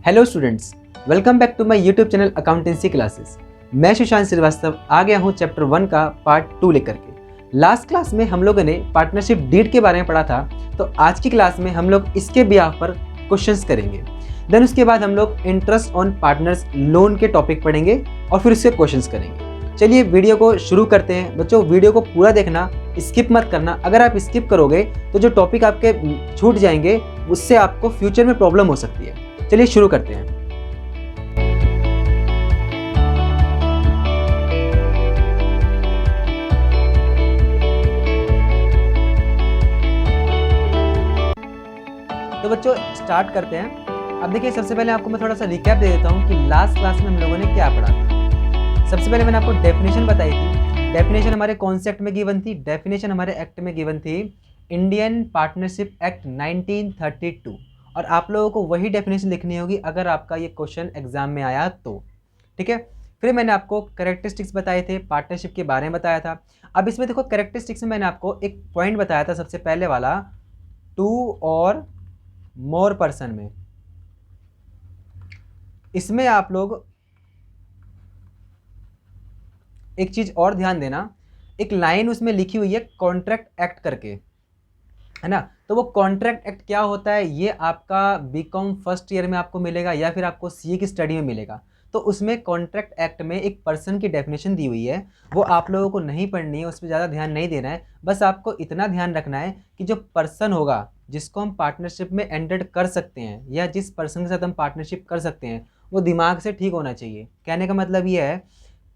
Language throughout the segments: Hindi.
Hello students, welcome back to my YouTube channel accountancy classes. मैं सुशांत श्रीवास्तव आ गया हूँ चैप्टर 1 का पार्ट 2 लेकर के। लास्ट क्लास में हम लोगों ने पार्टनरशिप डीड के बारे में पढ़ा था, तो आज की क्लास में हम लोग इसके बिहाफ पर क्वेश्चंस करेंगे। देन उसके बाद हम लोग इंटरेस्ट ऑन पार्टनर्स लोन के टॉपिक पढ़ेंगे और फिर उसके क्वेश्चंस करेंगे। चलिए वीडियो को शुरू करते हैं। बच्चों, वीडियो को पूरा देखना, स्किप मत करना। अगर आप स्किप करोगे तो जो टॉपिक आपके छूट जाएंगे उससे आपको फ्यूचर में प्रॉब्लम हो सकती है। चलिए शुरू करते हैं। तो बच्चों स्टार्ट करते हैं। अब देखिए, सबसे पहले आपको मैं थोड़ा सा रिकैप दे देता हूँ कि लास्ट क्लास में हम लोगों ने क्या पढ़ा था। सबसे पहले मैंने आपको डेफिनेशन बताई थी। डेफिनेशन हमारे कौन से एक्ट में गिवन थी? डेफिनेशन हमारे एक्ट में गिवन थी इंडियन पार्टनरशिप एक्ट 1932। और आप लोगों को वही डेफिनेशन लिखनी होगी अगर आपका ये क्वेश्चन एग्जाम में आया तो। ठीक है। फिर मैंने आपको कैरेक्टरिस्टिक्स बताए थे, पार्टनरशिप के बारे में बताया था। अब इसमें देखो, कैरेक्टरिस्टिक्स में मैंने आपको एक पॉइंट बताया था, सबसे पहले वाला, 2 और मोर पर्सन में। इसमें आप लोग एक चीज और ध्यान देना, एक लाइन उसमें लिखी हुई है कॉन्ट्रैक्ट एक्ट करके, है ना। तो वो कॉन्ट्रैक्ट एक्ट क्या होता है ये आपका बीकॉम फर्स्ट ईयर में आपको मिलेगा या फिर आपको सीए की स्टडी में मिलेगा। तो उसमें कॉन्ट्रैक्ट एक्ट में एक पर्सन की डेफिनेशन दी हुई है, वो आप लोगों को नहीं पढ़नी है, उस पर ज़्यादा ध्यान नहीं देना है। बस आपको इतना ध्यान रखना है कि जो पर्सन होगा जिसको हम पार्टनरशिप में एंटर कर सकते हैं या जिस पर्सन के साथ हम पार्टनरशिप कर सकते हैं वो दिमाग से ठीक होना चाहिए। कहने का मतलब ये है,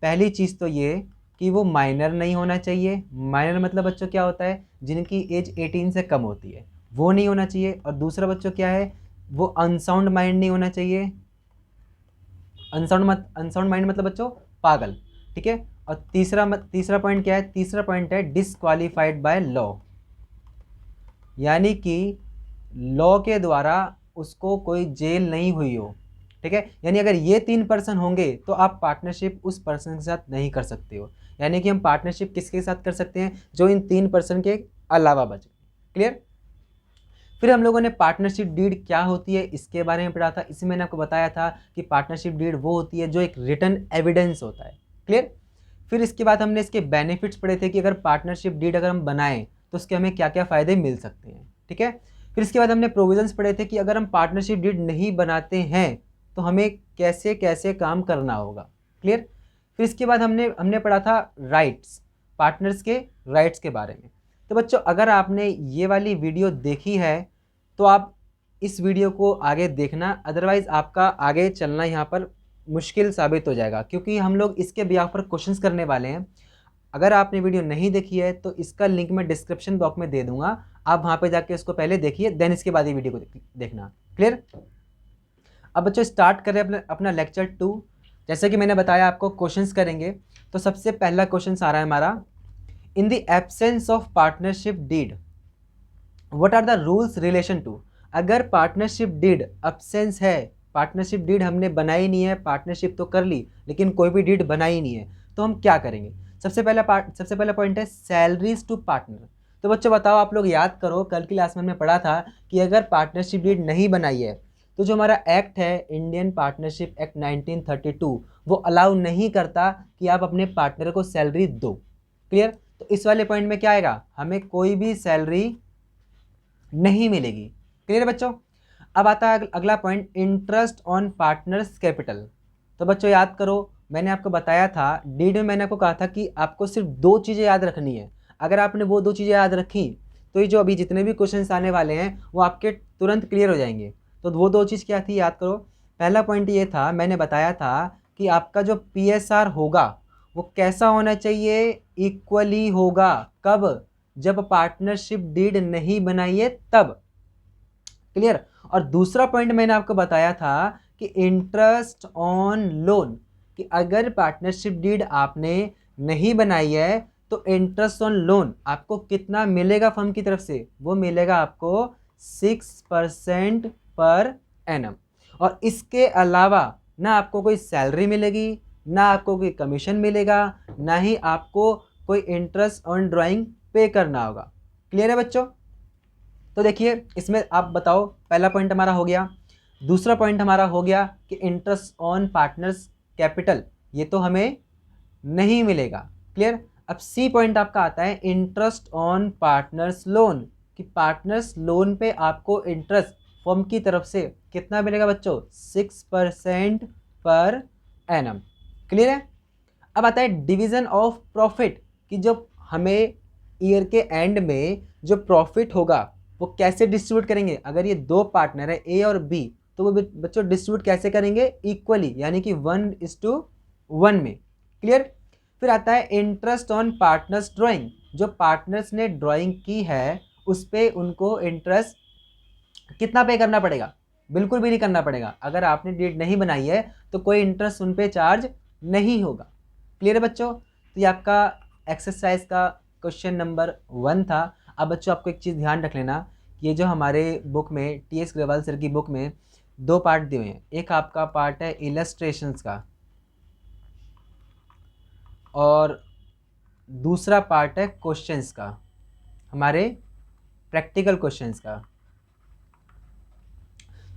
पहली चीज़ तो ये कि वो माइनर नहीं होना चाहिए। माइनर मतलब बच्चों क्या होता है? जिनकी एज 18 से कम होती है, वो नहीं होना चाहिए। और दूसरा बच्चों क्या है? वो अनसाउंड माइंड नहीं होना चाहिए। अनसाउंड माइंड मतलब बच्चों पागल। ठीक है। और तीसरा पॉइंट क्या है? तीसरा पॉइंट है डिसक्वालीफाइड बाय लॉ, यानी कि लॉ के द्वारा उसको कोई जेल नहीं हुई हो। ठीक है। यानी अगर ये 3 पर्सन होंगे तो आप पार्टनरशिप उस पर्सन के साथ नहीं कर सकते हो। यानी कि हम पार्टनरशिप किसके साथ कर सकते हैं? जो इन 3 पर्सन के अलावा बचे। क्लियर। फिर हम लोगों ने पार्टनरशिप डीड क्या होती है इसके बारे में पढ़ा था। इसमें मैंने आपको बताया था कि पार्टनरशिप डीड वो होती है जो एक रिटन एविडेंस होता है। क्लियर। फिर इसके बाद हमने इसके बेनिफिट्स पढ़े थे कि अगर पार्टनरशिप डीड अगर हम बनाएं तो उसके हमें क्या क्या फ़ायदे मिल सकते हैं। ठीक है। फिर इसके बाद हमने प्रोविजंस पढ़े थे कि अगर हम पार्टनरशिप डीड नहीं बनाते हैं तो हमें कैसे कैसे काम करना होगा। क्लियर। फिर इसके बाद हमने पढ़ा था राइट्स, पार्टनर्स के राइट्स के बारे में। तो बच्चों, अगर आपने ये वाली वीडियो देखी है तो आप इस वीडियो को आगे देखना, अदरवाइज़ आपका आगे चलना यहाँ पर मुश्किल साबित हो जाएगा, क्योंकि हम लोग इसके बिहाफ पर क्वेश्चंस करने वाले हैं। अगर आपने वीडियो नहीं देखी है तो इसका लिंक मैं डिस्क्रिप्शन बॉक्स में दे दूंगा, आप वहाँ पे जाके इसको पहले देखिए, देन इसके बाद ये वीडियो को देखना। क्लियर। अब बच्चों स्टार्ट करें अपना लेक्चर 2। जैसे कि मैंने बताया आपको क्वेश्चंस करेंगे। तो सबसे पहला क्वेश्चन आ रहा है हमारा, in the absence of partnership deed what are the rules relation to. अगर पार्टनरशिप डीड एब्सेंस है, पार्टनरशिप डीड हमने बनाई नहीं है, पार्टनरशिप तो कर ली लेकिन कोई भी डीड बनाई नहीं है, तो हम क्या करेंगे? सबसे पहला पॉइंट है सैलरीज टू पार्टनर। तो बच्चों बताओ, आप लोग याद करो, कल की क्लास में हमने पढ़ा था कि अगर पार्टनरशिप डीड नहीं बनाई है तो जो हमारा एक्ट है इंडियन पार्टनरशिप एक्ट 1932 वो अलाउ नहीं करता कि आप अपने पार्टनर को सैलरी दो। क्लियर। तो इस वाले पॉइंट में क्या आएगा? हमें कोई भी सैलरी नहीं मिलेगी। क्लियर है बच्चों। अब आता है अगला point, interest on partners capital. तो बच्चों याद करो, मैंने आपको बताया था डीड में, मैंने आपको कहा था कि आपको सिर्फ 2 चीज़ें याद रखनी है। अगर आपने वो 2 चीज़ें याद रखी तो ये जो अभी जितने भी क्वेश्चन आने वाले हैं वो आपके तुरंत क्लियर हो जाएंगे। तो वो 2 चीज़ क्या थी याद करो। पहला पॉइंट ये था, मैंने बताया था कि आपका जो PSR होगा वो कैसा होना चाहिए? इक्वली होगा। कब? जब पार्टनरशिप डीड नहीं बनाई है तब। क्लियर। और दूसरा पॉइंट मैंने आपको बताया था कि इंटरेस्ट ऑन लोन, कि अगर पार्टनरशिप डीड आपने नहीं बनाई है तो इंटरेस्ट ऑन लोन आपको कितना मिलेगा फर्म की तरफ से? वो मिलेगा आपको 6% पर एनम। और इसके अलावा ना आपको कोई सैलरी मिलेगी, ना आपको कोई कमीशन मिलेगा, ना ही आपको कोई इंटरेस्ट ऑन ड्राइंग पे करना होगा। क्लियर है बच्चों। तो देखिए इसमें आप बताओ, पहला पॉइंट हमारा हो गया। दूसरा पॉइंट हमारा हो गया कि इंटरेस्ट ऑन पार्टनर्स कैपिटल, ये तो हमें नहीं मिलेगा। क्लियर। अब सी पॉइंट आपका आता है इंटरेस्ट ऑन पार्टनर्स लोन, कि पार्टनर्स लोन पे आपको इंटरेस्ट फर्म की तरफ से कितना मिलेगा बच्चों, 6% पर एनम। क्लियर है। अब आता है डिवीजन ऑफ प्रॉफिट, कि जो हमें ईयर के एंड में जो प्रॉफिट होगा वो कैसे डिस्ट्रीब्यूट करेंगे। अगर ये दो पार्टनर है ए और बी, तो वो बच्चों डिस्ट्रीब्यूट कैसे करेंगे, इक्वली, यानी कि 1:1 में। क्लियर। फिर आता है इंटरेस्ट ऑन पार्टनर्स ड्राइंग, जो पार्टनर्स ने ड्राइंग की है उस पर उनको इंटरेस्ट कितना पे करना पड़ेगा, बिल्कुल भी नहीं करना पड़ेगा। अगर आपने डेट नहीं बनाई है तो कोई इंटरेस्ट उन पर चार्ज नहीं होगा। क्लियर है बच्चों। तो ये आपका एक्सरसाइज का क्वेश्चन नंबर 1 था। अब बच्चों आपको एक चीज़ ध्यान रख लेना, ये जो हमारे बुक में टी.एस. ग्रेवाल सर की बुक में 2 पार्ट दिए हुए हैं। एक आपका पार्ट है इलस्ट्रेशंस का और दूसरा पार्ट है क्वेश्चंस का, हमारे प्रैक्टिकल क्वेश्चंस का।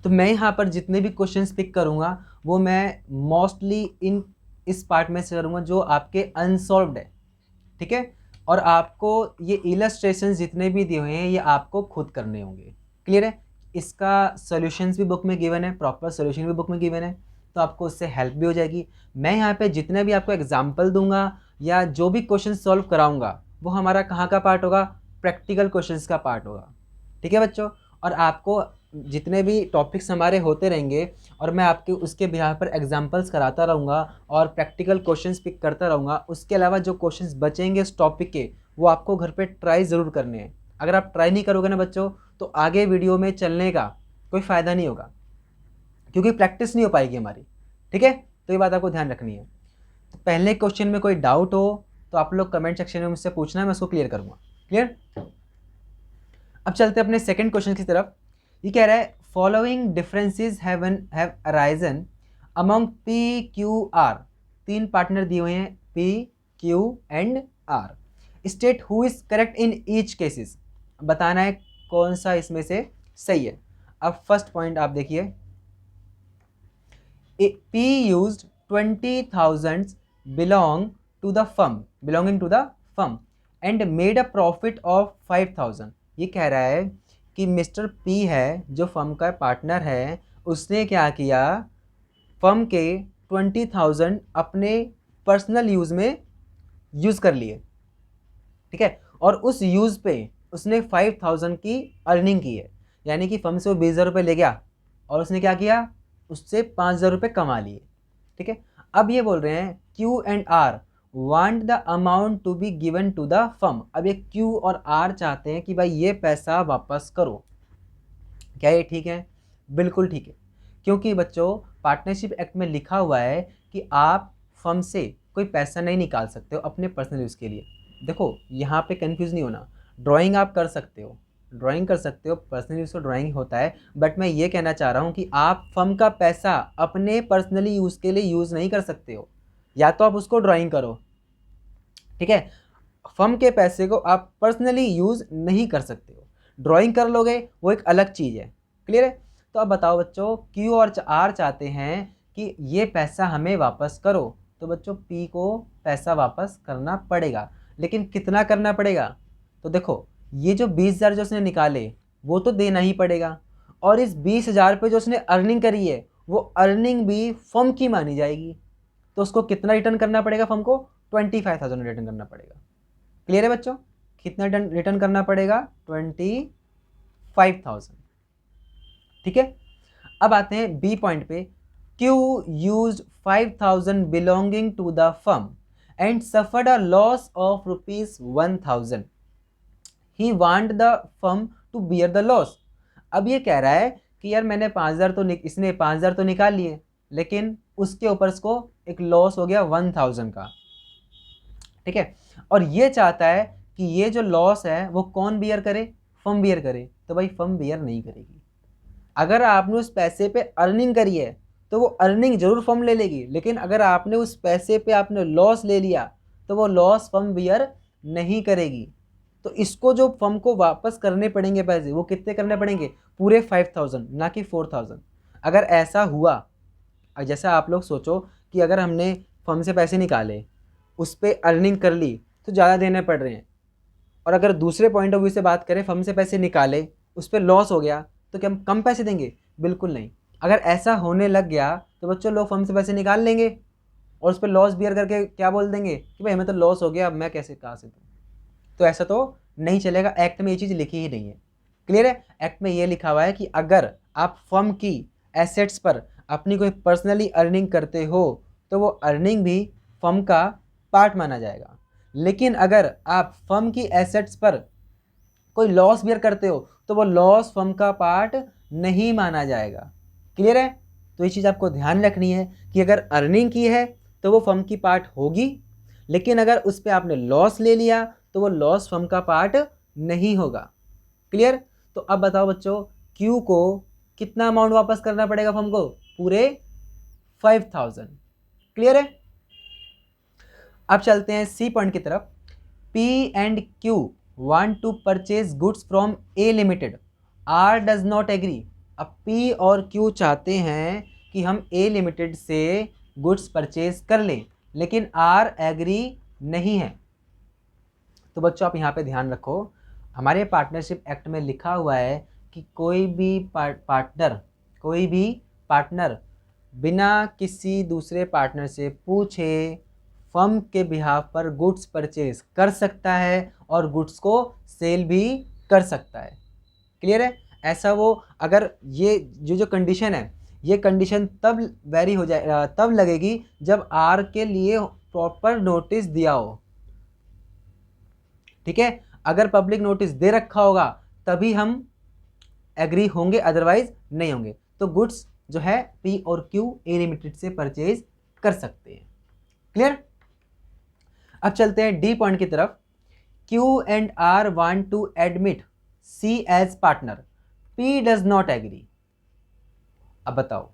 तो मैं यहाँ पर जितने भी क्वेश्चंस पिक करूँगा वो मैं मोस्टली इस पार्ट में से करूँगा जो आपके अनसॉल्व्ड है। ठीक है। और आपको ये इलस्ट्रेशंस जितने भी दिए हुए हैं ये आपको खुद करने होंगे। क्लियर है। इसका सॉल्यूशंस भी बुक में गिवन है, प्रॉपर सॉल्यूशन भी बुक में गिवन है, तो आपको उससे हेल्प भी हो जाएगी। मैं यहाँ पे जितने भी आपको एग्जाम्पल दूंगा या जो भी क्वेश्चन सॉल्व कराऊंगा वो हमारा कहाँ का पार्ट होगा, प्रैक्टिकल क्वेश्चंस का पार्ट होगा। ठीक है बच्चों। और आपको जितने भी टॉपिक्स हमारे होते रहेंगे और मैं आपके उसके बिहार पर एग्जांपल्स कराता रहूँगा और प्रैक्टिकल क्वेश्चंस पिक करता रहूँगा। उसके अलावा जो क्वेश्चंस बचेंगे इस टॉपिक के वो आपको घर पे ट्राई ज़रूर करने हैं। अगर आप ट्राई नहीं करोगे ना बच्चों तो आगे वीडियो में चलने का कोई फ़ायदा नहीं होगा, क्योंकि प्रैक्टिस नहीं हो पाएगी हमारी। ठीक है। तो ये बात आपको ध्यान रखनी है। तो पहले क्वेश्चन में कोई डाउट हो तो आप लोग कमेंट सेक्शन में मुझसे पूछना है, मैं उसको क्लियर करूँगा। क्लियर। अब चलते हैं अपने सेकंड क्वेश्चन की तरफ। ये कह रहा है following differences have arisen among P Q R. 3 partner दिए हुए हैं P Q and R. State who is correct in each cases. बताना है कौन सा इसमें से सही है। अब फर्स्ट पॉइंट आप देखिए, P used 20,000 belonging to the firm and made a profit of 5,000। ये कह रहा है कि मिस्टर पी है जो फर्म का पार्टनर है, उसने क्या किया, फर्म के 20,000 अपने पर्सनल यूज़ में यूज़ कर लिए। ठीक है। और उस यूज़ पे उसने 5,000 की अर्निंग की है, यानी कि फर्म से वो 20,000 रुपये ले गया और उसने क्या किया, उससे 5,000 रुपये कमा लिए। ठीक है। अब ये बोल रहे हैं Q and R want the amount to be given to the firm. अब ये क्यू और आर चाहते हैं कि भाई ये पैसा वापस करो। क्या ये ठीक है? बिल्कुल ठीक है, क्योंकि बच्चों पार्टनरशिप एक्ट में लिखा हुआ है कि आप फर्म से कोई पैसा नहीं निकाल सकते हो अपने पर्सनल यूज़ के लिए। देखो यहाँ पे कंफ्यूज नहीं होना, ड्राइंग आप कर सकते हो, ड्राइंग कर सकते हो, पर्सनल यूज़ तो ड्राइंग होता है, बट मैं ये कहना चाह रहा हूँ कि आप फर्म का पैसा अपने पर्सनली यूज़ के लिए यूज़ नहीं कर सकते हो, या तो आप उसको ड्राइंग करो। ठीक है। फर्म के पैसे को आप पर्सनली यूज़ नहीं कर सकते हो, ड्राइंग कर लोगे वो एक अलग चीज़ है। क्लियर है। तो अब बताओ बच्चों, क्यू और आर चाहते हैं कि ये पैसा हमें वापस करो, तो बच्चों पी को पैसा वापस करना पड़ेगा, लेकिन कितना करना पड़ेगा, तो देखो ये जो 20,000 जो उसने निकाले वो तो देना ही पड़ेगा, और इस 20,000 पे जो उसने अर्निंग करी है वो अर्निंग भी फर्म की मानी जाएगी, तो उसको कितना रिटर्न करना पड़ेगा, फर्म को 25,000 रिटर्न करना पड़ेगा। क्लियर है बच्चों, कितना रिटर्न करना पड़ेगा, 25,000। ठीक है। अब आते हैं बी पॉइंट पे, Q used 5,000 belonging to the firm and suffered a loss of ₹1,000। He want the firm to bear the loss. अब ये कह रहा है कि यार मैंने 5,000 तो इसने 5,000 तो निकाल लिए, लेकिन उसके ऊपर इसको एक लॉस हो गया 1,000 का। ठीक है। और ये चाहता है कि ये जो लॉस है वो कौन बियर करे, फर्म बियर करे, तो भाई फर्म बियर नहीं करेगी। अगर आपने उस पैसे पे अर्निंग करी है तो वो अर्निंग जरूर फर्म ले लेगी, लेकिन अगर आपने उस पैसे पे आपने लॉस ले लिया तो वो लॉस फर्म बियर नहीं करेगी। तो इसको जो फर्म को वापस करने पड़ेंगे पैसे, वो कितने करने पड़ेंगे, पूरे 5,000, ना कि 4,000। अगर ऐसा हुआ, जैसा आप लोग सोचो कि अगर हमने फर्म से पैसे निकाले, उस पर अर्निंग कर ली तो ज़्यादा देने पड़ रहे हैं, और अगर दूसरे पॉइंट ऑफ व्यू से बात करें, फर्म से पैसे निकाले, उस पर लॉस हो गया, तो क्या हम कम पैसे देंगे? बिल्कुल नहीं। अगर ऐसा होने लग गया तो बच्चों लोग फर्म से पैसे निकाल लेंगे और उस पर लॉस बियर करके क्या बोल देंगे कि भाई हमें तो लॉस हो गया, अब मैं कैसे कहाँ से दूँ? तो ऐसा तो नहीं चलेगा, एक्ट में ये चीज़ लिखी ही नहीं है। क्लियर है? एक्ट में ये लिखा हुआ है कि अगर आप फर्म की एसेट्स पर अपनी कोई पर्सनली अर्निंग करते हो तो वो अर्निंग भी फर्म का पार्ट माना जाएगा, लेकिन अगर आप फर्म की एसेट्स पर कोई लॉस बियर करते हो तो वो लॉस फर्म का पार्ट नहीं माना जाएगा। क्लियर है? तो ये चीज़ आपको ध्यान रखनी है कि अगर अर्निंग की है तो वो फर्म की पार्ट होगी, लेकिन अगर उस पर आपने लॉस ले लिया तो वो लॉस फर्म का पार्ट नहीं होगा। क्लियर? तो अब बताओ बच्चों, क्यू को कितना अमाउंट वापस करना पड़ेगा फर्म को? पूरे 5000। क्लियर है? अब चलते हैं सी पॉइंट की तरफ। P and Q want to purchase goods from A limited, R does not agree. अब पी और क्यू चाहते हैं कि हम ए लिमिटेड से गुड्स परचेज कर लें, लेकिन आर एग्री नहीं है। तो बच्चों आप यहाँ पे ध्यान रखो, हमारे पार्टनरशिप एक्ट में लिखा हुआ है कि कोई भी पार्टनर बिना किसी दूसरे पार्टनर से पूछे फर्म के बिहाफ पर गुड्स परचेज कर सकता है और गुड्स को सेल भी कर सकता है। क्लियर है? ऐसा वो अगर ये जो कंडीशन है, ये कंडीशन तब वेरी हो जाए, तब लगेगी जब आर के लिए प्रॉपर नोटिस दिया हो। ठीक है? अगर पब्लिक नोटिस दे रखा होगा तभी हम एग्री होंगे, अदरवाइज नहीं होंगे। तो गुड्स जो है पी और क्यू ए लिमिटेड से परचेज कर सकते हैं। क्लियर? अब चलते हैं डी पॉइंट की तरफ। Q and R want to admit C as partner, P does not agree. अब बताओ,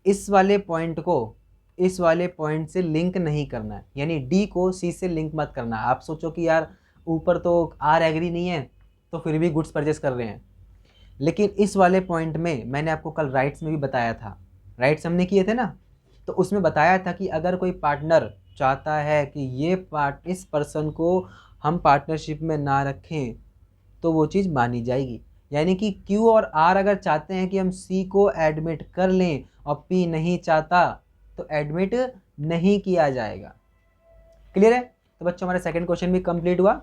इस वाले पॉइंट को इस वाले पॉइंट से लिंक नहीं करना है, यानी डी को सी से लिंक मत करना। आप सोचो कि यार ऊपर तो आर एग्री नहीं है तो फिर भी गुड्स परचेस कर रहे हैं, लेकिन इस वाले पॉइंट में मैंने आपको कल राइट्स में भी बताया था, राइट्स हमने किए थे ना, तो उसमें बताया था कि अगर कोई पार्टनर चाहता है कि इस पर्सन को हम पार्टनरशिप में ना रखें तो वो चीज़ मानी जाएगी। यानी कि क्यू और आर अगर चाहते हैं कि हम सी को एडमिट कर लें और पी नहीं चाहता तो एडमिट नहीं किया जाएगा। क्लियर है? तो बच्चों हमारा सेकंड क्वेश्चन भी कंप्लीट हुआ।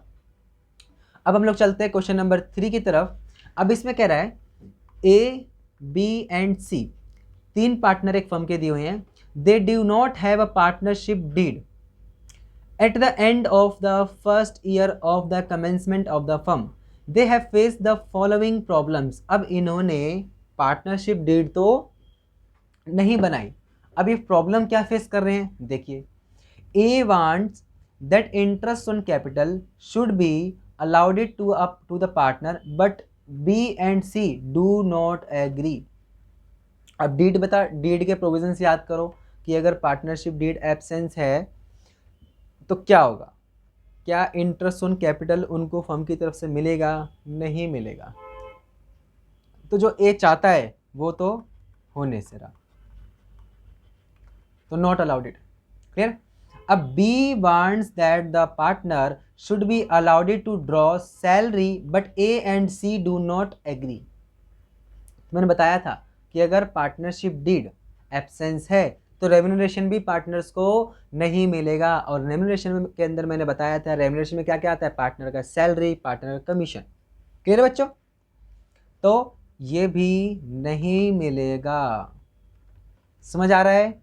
अब हम लोग चलते हैं क्वेश्चन नंबर 3 की तरफ। अब इसमें कह रहा है ए बी एंड सी, तीन पार्टनर एक फर्म के दिए हुए हैं। They do not have a partnership deed at the end of the first year of the commencement of the firm, they have face the following problems. अब इन्होंने पार्टनरशिप डीड तो नहीं बनाई, अब ये प्रॉब्लम क्या फेस कर रहे हैं देखिए। A wants that interest on capital should be allowed it to the partner, but B and C do not agree। अब डीड डीड के प्रोविजंस याद करो कि अगर पार्टनरशिप डीड एब्सेंस है तो क्या होगा? क्या इंटरेस्ट ऑन कैपिटल उनको फर्म की तरफ से मिलेगा? नहीं मिलेगा। तो जो ए चाहता है वो तो होने से रहा, तो नॉट अलाउड इट। क्लियर? अब B wants that the partner should be allowed to draw salary but A and C do not agree। मैंने बताया था कि अगर पार्टनरशिप डीड एब्सेंस है तो रेम्यूनरेशन भी पार्टनर्स को नहीं मिलेगा, और रेम्यूनरेशन के अंदर मैंने बताया था रेम्यूनरेशन में क्या क्या आता है, पार्टनर का सैलरी, पार्टनर का कमीशन। क्लियर है बच्चों? तो ये भी नहीं मिलेगा। समझ आ रहा है?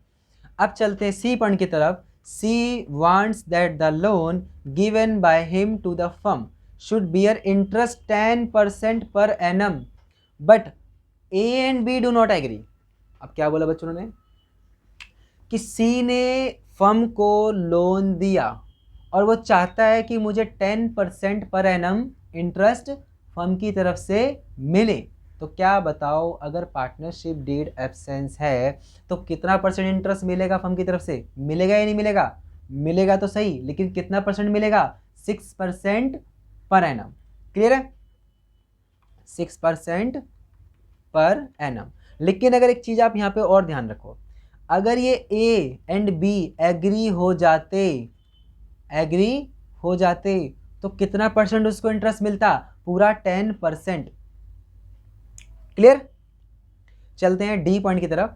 अब चलते हैं सी पॉइंट की तरफ। C wants that the loan given by him to the firm should bear interest 10% per annum, but A and B do not agree। अब क्या बोला बच्चों ने कि C ने फर्म को लोन दिया और वो चाहता है कि मुझे 10% पर एनम इंटरेस्ट फर्म की तरफ से मिले। तो क्या बताओ, अगर पार्टनरशिप डीड एब्सेंस है तो कितना परसेंट इंटरेस्ट मिलेगा फर्म की तरफ से? मिलेगा या नहीं मिलेगा? मिलेगा तो सही, लेकिन कितना परसेंट मिलेगा? 6% पर एनम। क्लियर है? 6% पर एनम। लेकिन अगर एक चीज़ आप यहाँ पे और ध्यान रखो, अगर ये ए एंड बी एग्री हो जाते तो कितना परसेंट उसको इंटरेस्ट मिलता? पूरा 10%। क्लियर? चलते हैं डी पॉइंट की तरफ।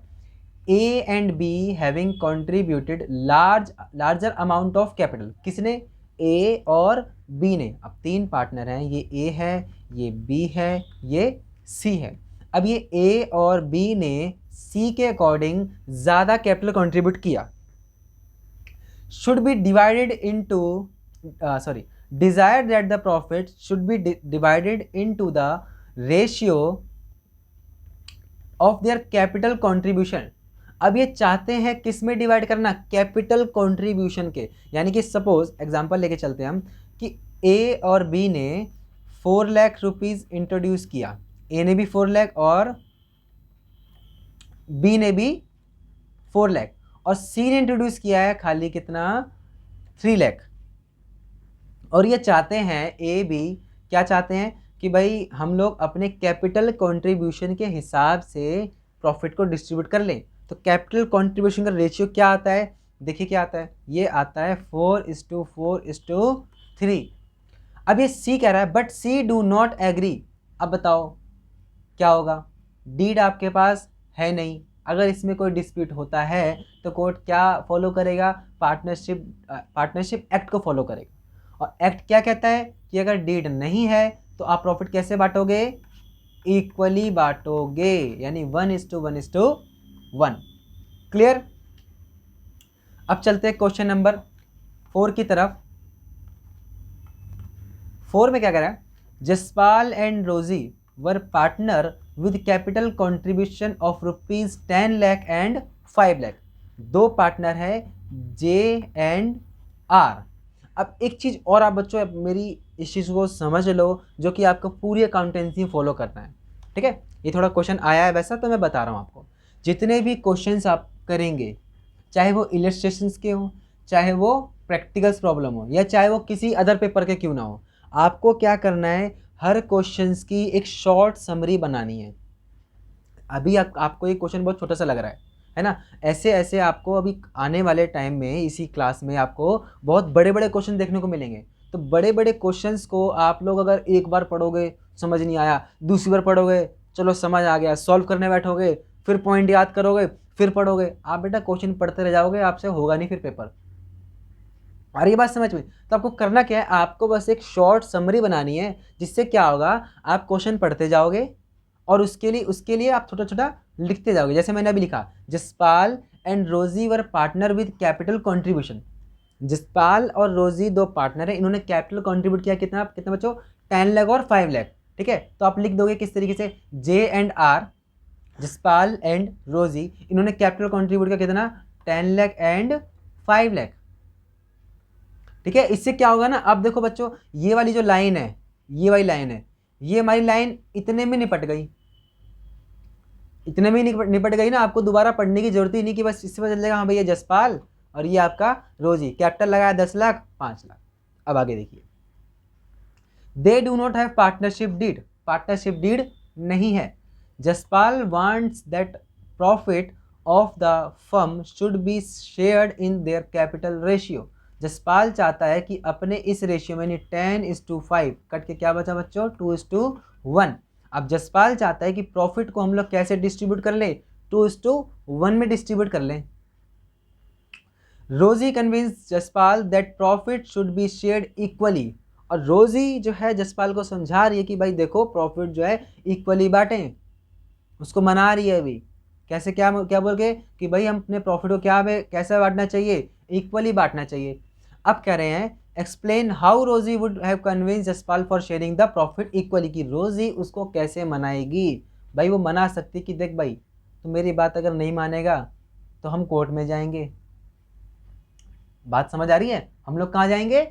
A and be having contributed larger amount of capital. किसने? ए और बी ने। अब 3 पार्टनर हैं, ये ए है, ये बी है, ये सी है। अब ये ए और बी ने सी के अकॉर्डिंग ज़्यादा कैपिटल कंट्रीब्यूट किया। Should be divided into desired that the profit should be divided into the ratio of their capital contribution। अब ये चाहते हैं किस में डिवाइड करना? कैपिटल कंट्रीब्यूशन के। यानी कि सपोज एग्जांपल लेके चलते हैं हम कि ए और बी ने 4 लाख रुपीज़ इंट्रोड्यूस किया। ए ने भी 4 लाख और बी ने भी 4 लाख, और सी ने इंट्रोड्यूस किया है खाली कितना? 3 लाख। और ये चाहते हैं ए बी क्या चाहते हैं कि भाई हम लोग अपने कैपिटल कंट्रीब्यूशन के हिसाब से प्रॉफिट को डिस्ट्रीब्यूट कर लें। तो कैपिटल कंट्रीब्यूशन का रेशियो क्या आता है? देखिए क्या आता है, ये आता है 4:4:3। अब ये सी कह रहा है but C do not agree. अब बताओ क्या होगा? डीड आपके पास है नहीं। अगर इसमें कोई डिस्प्यूट होता है तो कोर्ट क्या फॉलो करेगा? पार्टनरशिप एक्ट को फॉलो करेगा। और एक्ट क्या कहता है कि अगर डीड नहीं है तो आप प्रॉफिट कैसे बांटोगे? इक्वली बांटोगे, यानी 1:1:1। क्लियर? अब चलते हैं क्वेश्चन नंबर 4 की तरफ। 4 में क्या कह रहा है? Jaspal and Rosy were partner with capital contribution of ₹10 lakh and 5 lakh. 2 partner है जे एंड आर। अब एक चीज़ और आप बच्चों मेरी इस चीज़ को समझ लो, जो कि आपको पूरी अकाउंटेंसी फॉलो करना है। ठीक है, ये थोड़ा क्वेश्चन आया है वैसा, तो मैं बता रहा हूँ आपको। जितने भी क्वेश्चंस आप करेंगे, चाहे वो इलस्ट्रेशंस के हो, चाहे वो प्रैक्टिकल्स प्रॉब्लम हो, या चाहे वो किसी अदर पेपर के क्यों ना हो, आपको क्या करना है? हर क्वेश्चंस की एक शॉर्ट समरी बनानी है। अभी आपको ये क्वेश्चन बहुत छोटा सा लग रहा है ना? ऐसे ऐसे आपको अभी आने वाले टाइम में इसी क्लास में आपको बहुत बड़े बड़े क्वेश्चन देखने को मिलेंगे। तो बड़े बड़े क्वेश्चंस को आप लोग अगर एक बार पढ़ोगे समझ नहीं आया, दूसरी बार पढ़ोगे चलो समझ आ गया, सॉल्व करने बैठोगे फिर पॉइंट याद करोगे फिर पढ़ोगे, आप बेटा क्वेश्चन पढ़ते रह जाओगे, आपसे होगा नहीं फिर पेपर। और ये बात समझ में? तो आपको करना क्या है? आपको बस एक शॉर्ट समरी बनानी है, जिससे क्या होगा, आप क्वेश्चन पढ़ते जाओगे और उसके लिए आप छोटा छोटा लिखते जाओगे। जैसे मैंने अभी लिखा, Jaspal and Rosy were partner with capital contribution. Jaspal और रोजी 2 पार्टनर है, इन्होंने कैपिटल कंट्रीब्यूट किया कितना बच्चों? 10 लाख और 5 लाख। ठीक है, तो आप लिख दोगे किस तरीके से? J and R, Jaspal and Rosy, इन्होंने कैपिटल कंट्रीब्यूट किया कितना? 10 लाख एंड 5 लाख। ठीक है, इससे क्या होगा ना, अब देखो बच्चों, ये वाली जो लाइन है, ये वाली लाइन है, ये हमारी लाइन इतने में निपट गई, इतने में निपट गई ना। आपको दोबारा पढ़ने की जरूरत ही नहीं कि बस इससे पता चल जाएगा हाँ भैया जसपाल और ये आपका रोजी, कैपिटल लगाया 10 लाख 5 लाख। अब आगे देखिए, they do not have partnership deed. Partnership deed नहीं है। Jaspal wants that profit of the firm should be shared in their capital ratio. Jaspal चाहता है कि अपने इस रेशियो में 10:5 कट के क्या बचा बच्चों? 2:1। अब जसपाल चाहता है कि प्रॉफिट को हम लोग कैसे डिस्ट्रीब्यूट कर लें? 2:1 में डिस्ट्रीब्यूट कर लें। रोजी convince Jaspal that profit should be shared equally. और रोजी जो है जसपाल को समझा रही है कि भाई देखो प्रॉफिट जो है इक्वली बांटें, उसको मना रही है अभी। कैसे? क्या बोल के कि भाई हम अपने प्रॉफिट को कैसे बांटना चाहिए? इक्वली बांटना चाहिए। अब कह रहे हैं एक्सप्लेन हाउ रोजी would have convince Jaspal for sharing the profit equally, कि रोजी उसको कैसे मनाएगी। भाई वो मना सकती कि देख भाई तो मेरी बात अगर नहीं मानेगा तो हम कोर्ट में जाएंगे। बात समझ आ रही है? हम लोग कहाँ जाएंगे?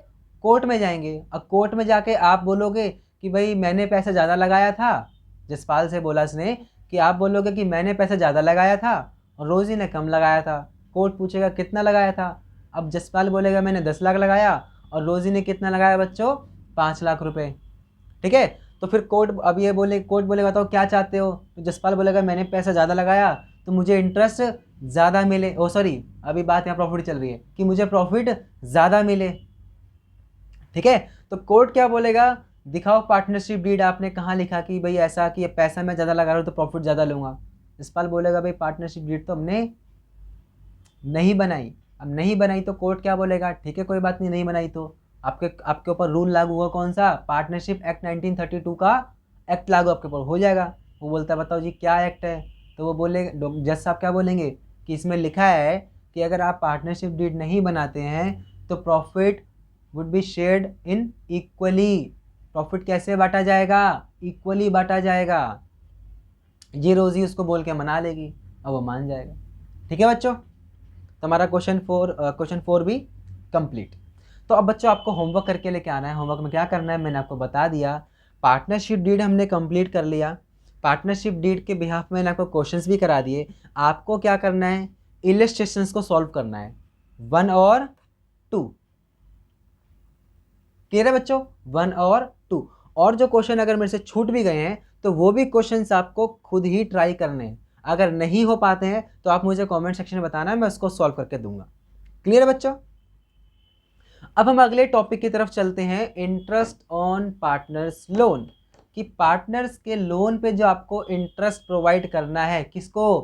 कोर्ट में जाएंगे। अब कोर्ट में जाके आप बोलोगे कि भाई मैंने पैसा ज़्यादा लगाया था, जसपाल से बोला उसने कि आप बोलोगे कि मैंने पैसा ज़्यादा लगाया था और रोजी ने कम लगाया था। कोर्ट पूछेगा कितना लगाया था। अब जसपाल बोलेगा मैंने 10 लाख लगाया और रोजी ने कितना लगाया बच्चों? 5 लाख रुपए। ठीक है, तो फिर कोर्ट अब ये बोले, कोर्ट बोलेगा बताओ क्या चाहते हो, तो जसपाल बोलेगा मैंने पैसा ज़्यादा लगाया तो मुझे इंटरेस्ट ज़्यादा मिले, ओ सॉरी अभी बात यहाँ प्रॉफिट चल रही है कि मुझे प्रॉफिट ज़्यादा मिले। ठीक है, तो कोर्ट क्या बोलेगा, दिखाओ पार्टनरशिप डीड आपने कहाँ लिखा कि भाई ऐसा कि पैसा मैं ज़्यादा लगा रहा हूँ तो प्रॉफिट ज़्यादा लूँगा। जसपाल बोलेगा भाई पार्टनरशिप डीड तो हमने नहीं बनाई। अब नहीं बनाई तो कोर्ट क्या बोलेगा, ठीक है कोई बात नहीं, नहीं बनाई तो आपके ऊपर रूल लागू हुआ कौन सा, पार्टनरशिप एक्ट 1932 का एक्ट लागू आपके ऊपर हो जाएगा। वो बोलता है बताओ जी क्या एक्ट है, तो वो बोले जज साहब क्या बोलेंगे कि इसमें लिखा है कि अगर आप पार्टनरशिप डीड नहीं बनाते हैं तो profit would be shared in equally. Profit कैसे बांटा जाएगा, इक्वली बांटा जाएगा। ये रोजी उसको बोल के मना लेगी और वो मान जाएगा। ठीक है बच्चों, तो हमारा क्वेश्चन फोर भी कंप्लीट। तो अब बच्चों आपको होमवर्क करके लेके आना है। होमवर्क में क्या करना है मैंने आपको बता दिया। पार्टनरशिप डीड हमने कंप्लीट कर लिया। पार्टनरशिप डीड के बिहाफ में मैंने आपको क्वेश्चंस भी करा दिए। आपको क्या करना है, इलस्ट्रेशंस को सॉल्व करना है 1 और 2। क्लियर है बच्चों, 1 और 2। और जो क्वेश्चन अगर मेरे से छूट भी गए हैं तो वो भी क्वेश्चंस आपको खुद ही ट्राई करने हैं। अगर नहीं हो पाते हैं तो आप मुझे कमेंट सेक्शन में बताना है, मैं उसको सॉल्व करके दूंगा। क्लियर है बच्चों। अब हम अगले टॉपिक की तरफ चलते हैं, इंटरेस्ट ऑन पार्टनर्स लोन। कि पार्टनर्स के लोन पे जो आपको इंटरेस्ट प्रोवाइड करना है, किसको,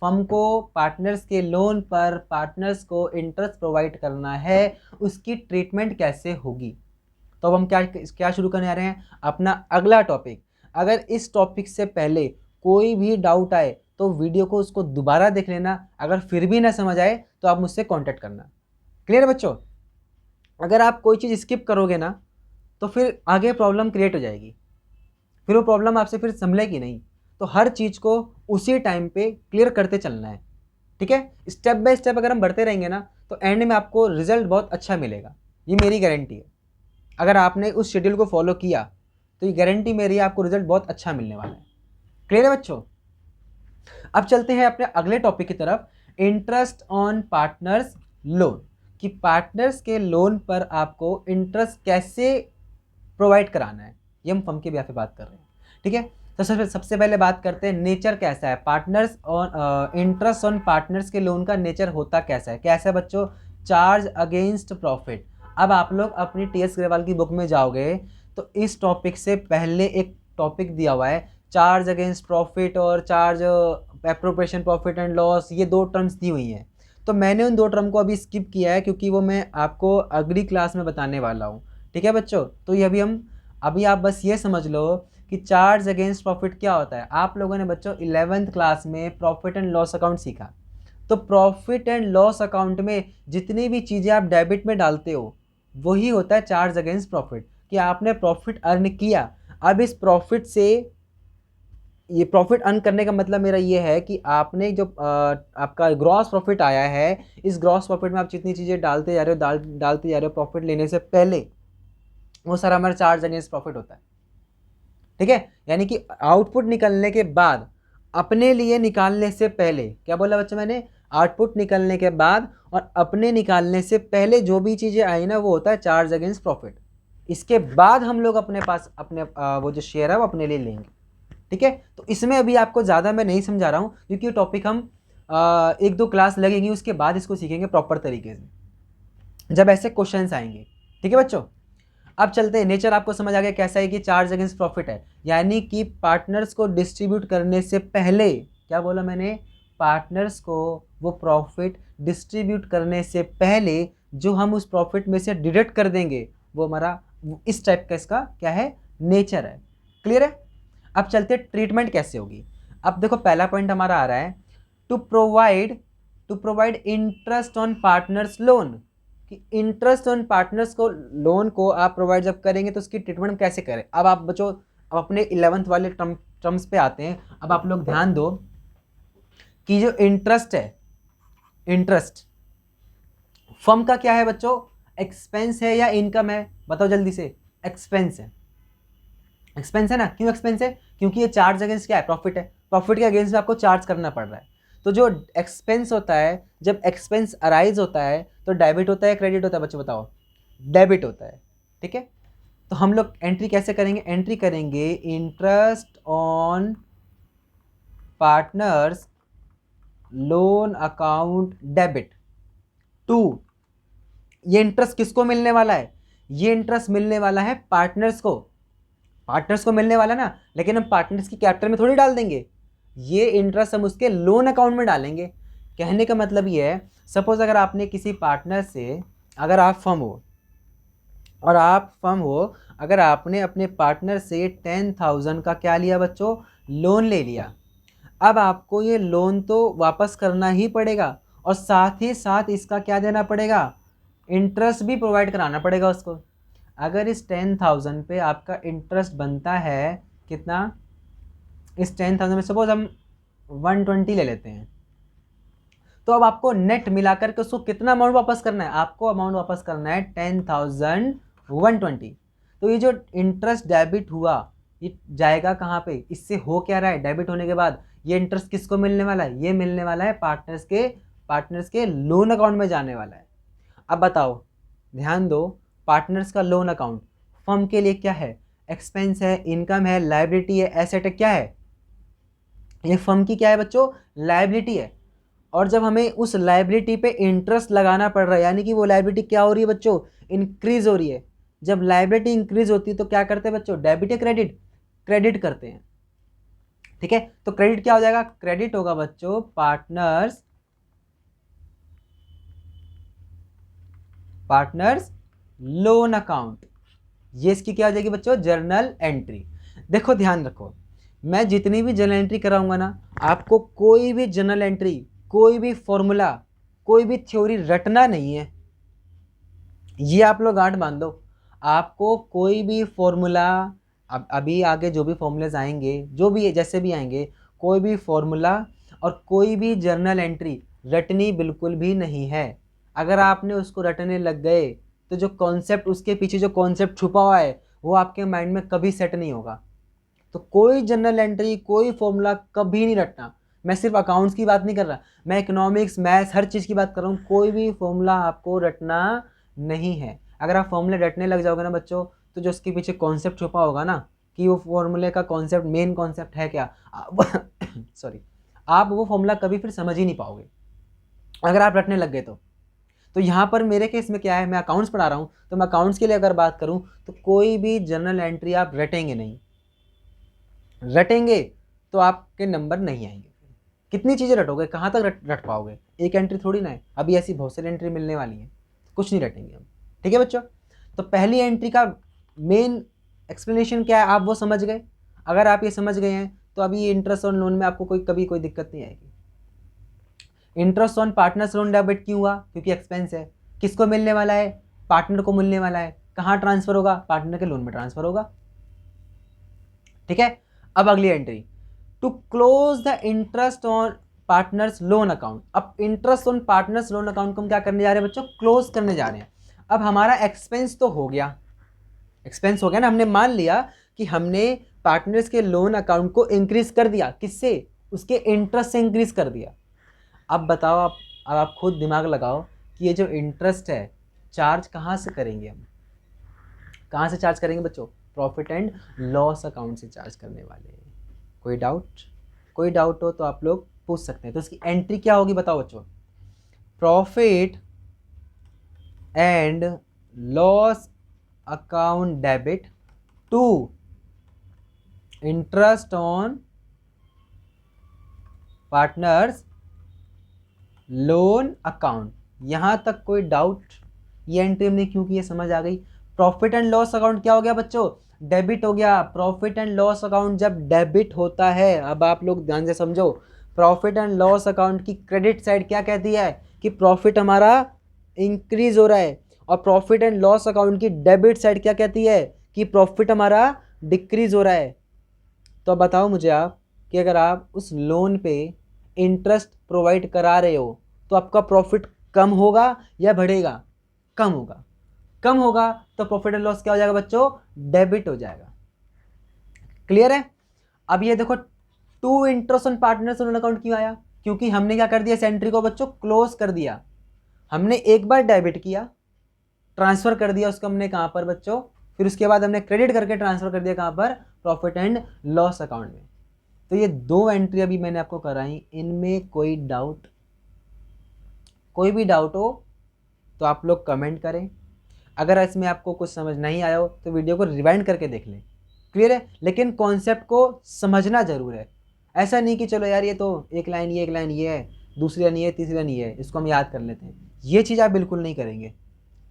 फर्म को पार्टनर्स के लोन पर पार्टनर्स को इंटरेस्ट प्रोवाइड करना है, उसकी ट्रीटमेंट कैसे होगी। तो अब हम क्या शुरू करने जा रहे हैं, अपना अगला टॉपिक। अगर इस टॉपिक से पहले कोई भी डाउट आए तो वीडियो को उसको दोबारा देख लेना। अगर फिर भी ना समझ आए तो आप मुझसे कांटेक्ट करना। क्लियर है बच्चों। अगर आप कोई चीज़ स्किप करोगे ना तो फिर आगे प्रॉब्लम क्रिएट हो जाएगी, फिर वो प्रॉब्लम आपसे फिर संभलेगी नहीं। तो हर चीज़ को उसी टाइम पे क्लियर करते चलना है। ठीक है, स्टेप बाय स्टेप अगर हम बढ़ते रहेंगे ना तो एंड में आपको रिजल्ट बहुत अच्छा मिलेगा, ये मेरी गारंटी है। अगर आपने उस शेड्यूल को फॉलो किया तो ये गारंटी मेरी है आपको रिजल्ट बहुत अच्छा मिलने वाला है। क्लियर है बच्चों। अब चलते हैं अपने अगले टॉपिक की तरफ, इंटरेस्ट ऑन पार्टनर्स लोन। कि पार्टनर्स के लोन पर आपको इंटरेस्ट कैसे प्रोवाइड कराना है, ये हम फर्म के ब्याह पे बात कर रहे हैं। ठीक है, तो सबसे पहले बात करते हैं नेचर कैसा है partners on interest on partners के लोन का नेचर होता कैसा है। कैसा है बच्चों, चार्ज अगेंस्ट प्रॉफिट। अब आप लोग अपनी टीएस ग्रेवाल की बुक में जाओगे तो इस टॉपिक से पहले एक टॉपिक दिया हुआ है, चार्ज अगेंस्ट प्रॉफिट और charge appropriation profit and loss, ये 2 टर्म्स दी हुई हैं। तो मैंने उन 2 टर्म को अभी स्किप किया है क्योंकि वो मैं आपको अगली क्लास में बताने वाला हूँ। ठीक है बच्चों, तो ये अभी आप बस ये समझ लो कि चार्ज अगेंस्ट प्रॉफिट क्या होता है। आप लोगों ने बच्चों 11th क्लास में प्रॉफिट एंड लॉस अकाउंट सीखा, तो प्रॉफिट एंड लॉस अकाउंट में जितनी भी चीज़ें आप डेबिट में डालते हो वही होता है चार्ज अगेंस्ट प्रॉफिट। कि आपने प्रॉफिट अर्न किया, अब इस प्रॉफिट से, ये प्रॉफिट अर्न करने का मतलब मेरा ये है कि आपने जो आपका ग्रॉस प्रॉफिट आया है, इस ग्रॉस प्रॉफिट में आप जितनी चीज़ें डालते जा रहे हो डालते जा रहे हो प्रॉफिट लेने से पहले, वो सारा हमारा चार्ज अगेंस्ट प्रॉफिट होता है। ठीक है, यानी कि आउटपुट निकलने के बाद, अपने लिए निकालने से पहले, क्या बोला बच्चा मैंने, आउटपुट निकलने के बाद और अपने निकालने से पहले जो भी चीज़ें आई ना वो होता है चार्ज अगेंस्ट प्रॉफिट। इसके बाद हम लोग अपने पास अपने वो जो शेयर है वो अपने लिए लेंगे। ठीक है, तो इसमें अभी आपको ज़्यादा मैं नहीं समझा रहा हूँ क्योंकि टॉपिक हम 1-2 क्लास लगेंगी, उसके बाद इसको सीखेंगे प्रॉपर तरीके से जब ऐसे क्वेश्चंस आएंगे। ठीक है बच्चों, अब चलते हैं, नेचर आपको समझ आ गया कैसा है कि चार्ज अगेंस्ट प्रॉफिट है, यानी कि पार्टनर्स को डिस्ट्रीब्यूट करने से पहले, क्या बोला मैंने, पार्टनर्स को वो प्रॉफिट डिस्ट्रीब्यूट करने से पहले जो हम उस प्रॉफिट में से डिडक्ट कर देंगे वो हमारा इस टाइप का इसका क्या है, नेचर है। क्लियर है। अब चलते ट्रीटमेंट कैसे होगी। अब देखो पहला पॉइंट हमारा आ रहा है, to provide interest on partners loan. कि इंटरेस्ट ऑन पार्टनर्स को लोन को आप प्रोवाइड जब करेंगे तो उसकी ट्रीटमेंट कैसे करें। अब आप बच्चों अब अपने 11th वाले टर्म्स पे आते हैं। अब आप लोग ध्यान दो कि जो इंटरेस्ट है, इंटरेस्ट फर्म का क्या है बच्चों, एक्सपेंस है या इनकम है, बताओ जल्दी से। एक्सपेंस है, एक्सपेंस है ना। क्यों एक्सपेंस है, क्योंकि ये चार्ज अगेंस्ट क्या है, प्रॉफिट है। प्रॉफिट के अगेंस्ट में आपको चार्ज करना पड़ रहा है। तो जो एक्सपेंस होता है, जब एक्सपेंस अराइज होता है तो डेबिट होता है क्रेडिट होता है बच्चों, बताओ। डेबिट होता है। ठीक है, तो हम लोग एंट्री कैसे करेंगे, एंट्री करेंगे interest on partners loan account debit to, ये इंटरेस्ट किसको मिलने वाला है, ये इंटरेस्ट मिलने वाला है पार्टनर्स को, पार्टनर्स को मिलने वाला ना, लेकिन हम पार्टनर्स की कैपिटल में थोड़ी डाल देंगे, ये इंटरेस्ट हम उसके लोन अकाउंट में डालेंगे। कहने का मतलब ये है, सपोज अगर आपने किसी पार्टनर से, अगर आप फर्म हो और आप फर्म हो, अगर आपने अपने पार्टनर से 10,000 का क्या लिया बच्चों, लोन ले लिया, अब आपको ये लोन तो वापस करना ही पड़ेगा और साथ ही साथ इसका क्या देना पड़ेगा, इंटरेस्ट भी प्रोवाइड कराना पड़ेगा उसको। अगर इस 10,000 पे आपका इंटरेस्ट बनता है कितना, इस 10,000 में सपोज हम 120 ले लेते हैं, तो अब आपको नेट मिलाकर के उसको कितना अमाउंट वापस करना है, आपको अमाउंट वापस करना है 10,120। तो ये जो इंटरेस्ट डेबिट हुआ ये जाएगा कहाँ पे, इससे हो क्या रहा है, डेबिट होने के बाद ये इंटरेस्ट किसको मिलने वाला है, ये मिलने वाला है पार्टनर्स के लोन अकाउंट में जाने वाला है। अब बताओ, ध्यान दो, पार्टनर्स का लोन अकाउंट फर्म के लिए क्या है, एक्सपेंस है, इनकम है, लायबिलिटी है, एसेट है, क्या है, ये फर्म की क्या है बच्चों, लायबिलिटी है। और जब हमें उस लायबिलिटी पे इंटरेस्ट लगाना पड़ रहा है, यानी कि वो लायबिलिटी क्या हो रही है बच्चों, इंक्रीज हो रही है। जब लायबिलिटी इंक्रीज होती है तो क्या करते हैं बच्चों, डेबिट या क्रेडिट, क्रेडिट करते हैं। ठीक है, तो क्रेडिट क्या हो जाएगा, क्रेडिट होगा बच्चों पार्टनर्स लोन अकाउंट, ये इसकी क्या हो जाएगी बच्चों, जर्नल एंट्री। देखो ध्यान रखो, मैं जितनी भी जर्नल एंट्री कराऊंगा ना, आपको कोई भी जर्नल एंट्री, कोई भी फॉर्मूला, कोई भी थ्योरी रटना नहीं है, ये आप लोग गांठ बांध लो। आपको कोई भी फॉर्मूला, अब अभी आगे जो भी फॉर्मूलेज आएंगे, जो भी जैसे भी आएंगे, कोई भी फॉर्मूला और कोई भी जर्नल एंट्री रटनी बिल्कुल भी नहीं है। अगर आपने उसको रटने लग गए तो जो कॉन्सेप्ट, उसके पीछे जो कॉन्सेप्ट छुपा हुआ है वो आपके माइंड में कभी सेट नहीं होगा। तो कोई जर्नल एंट्री, कोई फॉर्मूला कभी नहीं रटना। मैं सिर्फ अकाउंट्स की बात नहीं कर रहा, मैं इकोनॉमिक्स, मैथ्स, हर चीज़ की बात कर रहा हूँ। कोई भी फॉर्मूला आपको रटना नहीं है। अगर आप फॉर्मूले रटने लग जाओगे ना बच्चों, तो जो उसके पीछे कॉन्सेप्ट छुपा होगा ना, कि वो फॉर्मूले का कॉन्सेप्ट, मेन कॉन्सेप्ट है क्या, सॉरी, आप वो फॉर्मूला कभी फिर समझ ही नहीं पाओगे अगर आप रटने लग गए तो यहाँ पर मेरे केस में क्या है, मैं अकाउंट्स पढ़ा रहा हूँ, तो मैं अकाउंट्स के लिए अगर बात करूँ तो कोई भी जर्नल एंट्री आप रटेंगे नहीं, रटेंगे तो आपके नंबर नहीं आएंगे। कितनी चीज़ें रटोगे, कहाँ तक रट पाओगे, एक एंट्री थोड़ी ना है, अभी ऐसी बहुत सारी एंट्री मिलने वाली है, कुछ नहीं रटेंगे हम। ठीक है बच्चों, तो पहली एंट्री का मेन एक्सप्लेनेशन क्या है, आप वो समझ गए। अगर आप ये समझ गए हैं तो अभी इंटरेस्ट ऑन लोन में आपको कभी कोई दिक्कत नहीं आएगी। Interest on partners loan debit क्यों हुआ, क्योंकि एक्सपेंस है, किसको मिलने वाला है, पार्टनर को मिलने वाला है, कहाँ ट्रांसफर होगा, पार्टनर के लोन में ट्रांसफर होगा। ठीक है, अब अगली entry, to close the interest on partners loan account. अब interest on partners loan account को हम क्या करने जा रहे हैं बच्चों, क्लोज करने जा रहे हैं। अब हमारा एक्सपेंस तो हो गया, एक्सपेंस हो गया ना, हमने मान लिया कि हमने पार्टनर्स के लोन अकाउंट को इंक्रीज कर दिया, किससे, उसके इंटरेस्ट से इंक्रीज कर दिया। अब बताओ, अब आप खुद दिमाग लगाओ कि ये जो इंटरेस्ट है चार्ज कहाँ से करेंगे हम, कहाँ से चार्ज करेंगे बच्चों, प्रॉफिट एंड लॉस अकाउंट से चार्ज करने वाले हैं। कोई डाउट हो तो आप लोग पूछ सकते हैं। तो इसकी एंट्री क्या होगी बताओ बच्चों, profit and loss account debit to interest on partners loan account. यहां तक कोई डाउट, ये एंट्री हमने क्यों की, ये समझ आ गई। प्रॉफिट एंड लॉस अकाउंट क्या हो गया बच्चों, डेबिट हो गया। प्रॉफिट एंड लॉस अकाउंट जब डेबिट होता है, अब आप लोग ध्यान से समझो, प्रॉफिट एंड लॉस अकाउंट की क्रेडिट साइड क्या कहती है कि प्रॉफिट हमारा इंक्रीज हो रहा है, और प्रॉफिट एंड लॉस अकाउंट की डेबिट साइड क्या कहती है कि प्रॉफिट हमारा डिक्रीज हो रहा है। तो अब बताओ मुझे आप कि अगर आप उस लोन पे इंटरेस्ट प्रोवाइड करा रहे हो तो आपका प्रॉफिट कम होगा या बढ़ेगा, कम होगा। कम होगा तो प्रॉफिट एंड लॉस क्या हो जाएगा बच्चों, डेबिट हो जाएगा। क्लियर है। अब ये देखो, to interest on partners loan account क्यों आया, क्योंकि हमने क्या कर दिया, इस एंट्री को बच्चों क्लोज कर दिया। हमने एक बार डेबिट किया, ट्रांसफर कर दिया उसको हमने कहाँ पर बच्चों, फिर उसके बाद हमने क्रेडिट करके ट्रांसफ़र कर दिया कहाँ पर, प्रॉफिट एंड लॉस अकाउंट में। तो ये 2 एंट्री अभी मैंने आपको कराई, इनमें कोई भी डाउट हो तो आप लोग कमेंट करें। अगर इसमें आपको कुछ समझ नहीं आया हो तो वीडियो को रिवाइंड करके देख लें, क्लियर है। लेकिन कॉन्सेप्ट को समझना ज़रूर है, ऐसा नहीं कि चलो यार ये तो एक लाइन ये है, दूसरी लाइन ये है, तीसरी लाइन ये है, इसको हम याद कर लेते हैं, ये चीज़ आप बिल्कुल नहीं करेंगे,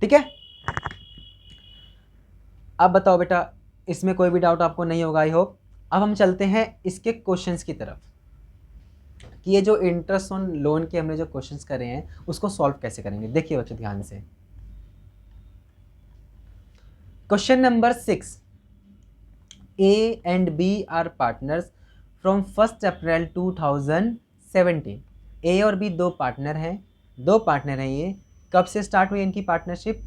ठीक है। अब बताओ बेटा, इसमें कोई भी डाउट आपको नहीं होगा आई होप। अब हम चलते हैं इसके क्वेश्चंस की तरफ कि ये जो इंटरेस्ट ऑन लोन के हमने जो क्वेश्चंस करे हैं उसको सॉल्व कैसे करेंगे। देखिए बच्चों ध्यान से, question number 6, A and B are partners from 1st April 2017। A और B दो पार्टनर हैं ये। कब से स्टार्ट हुई इनकी पार्टनरशिप,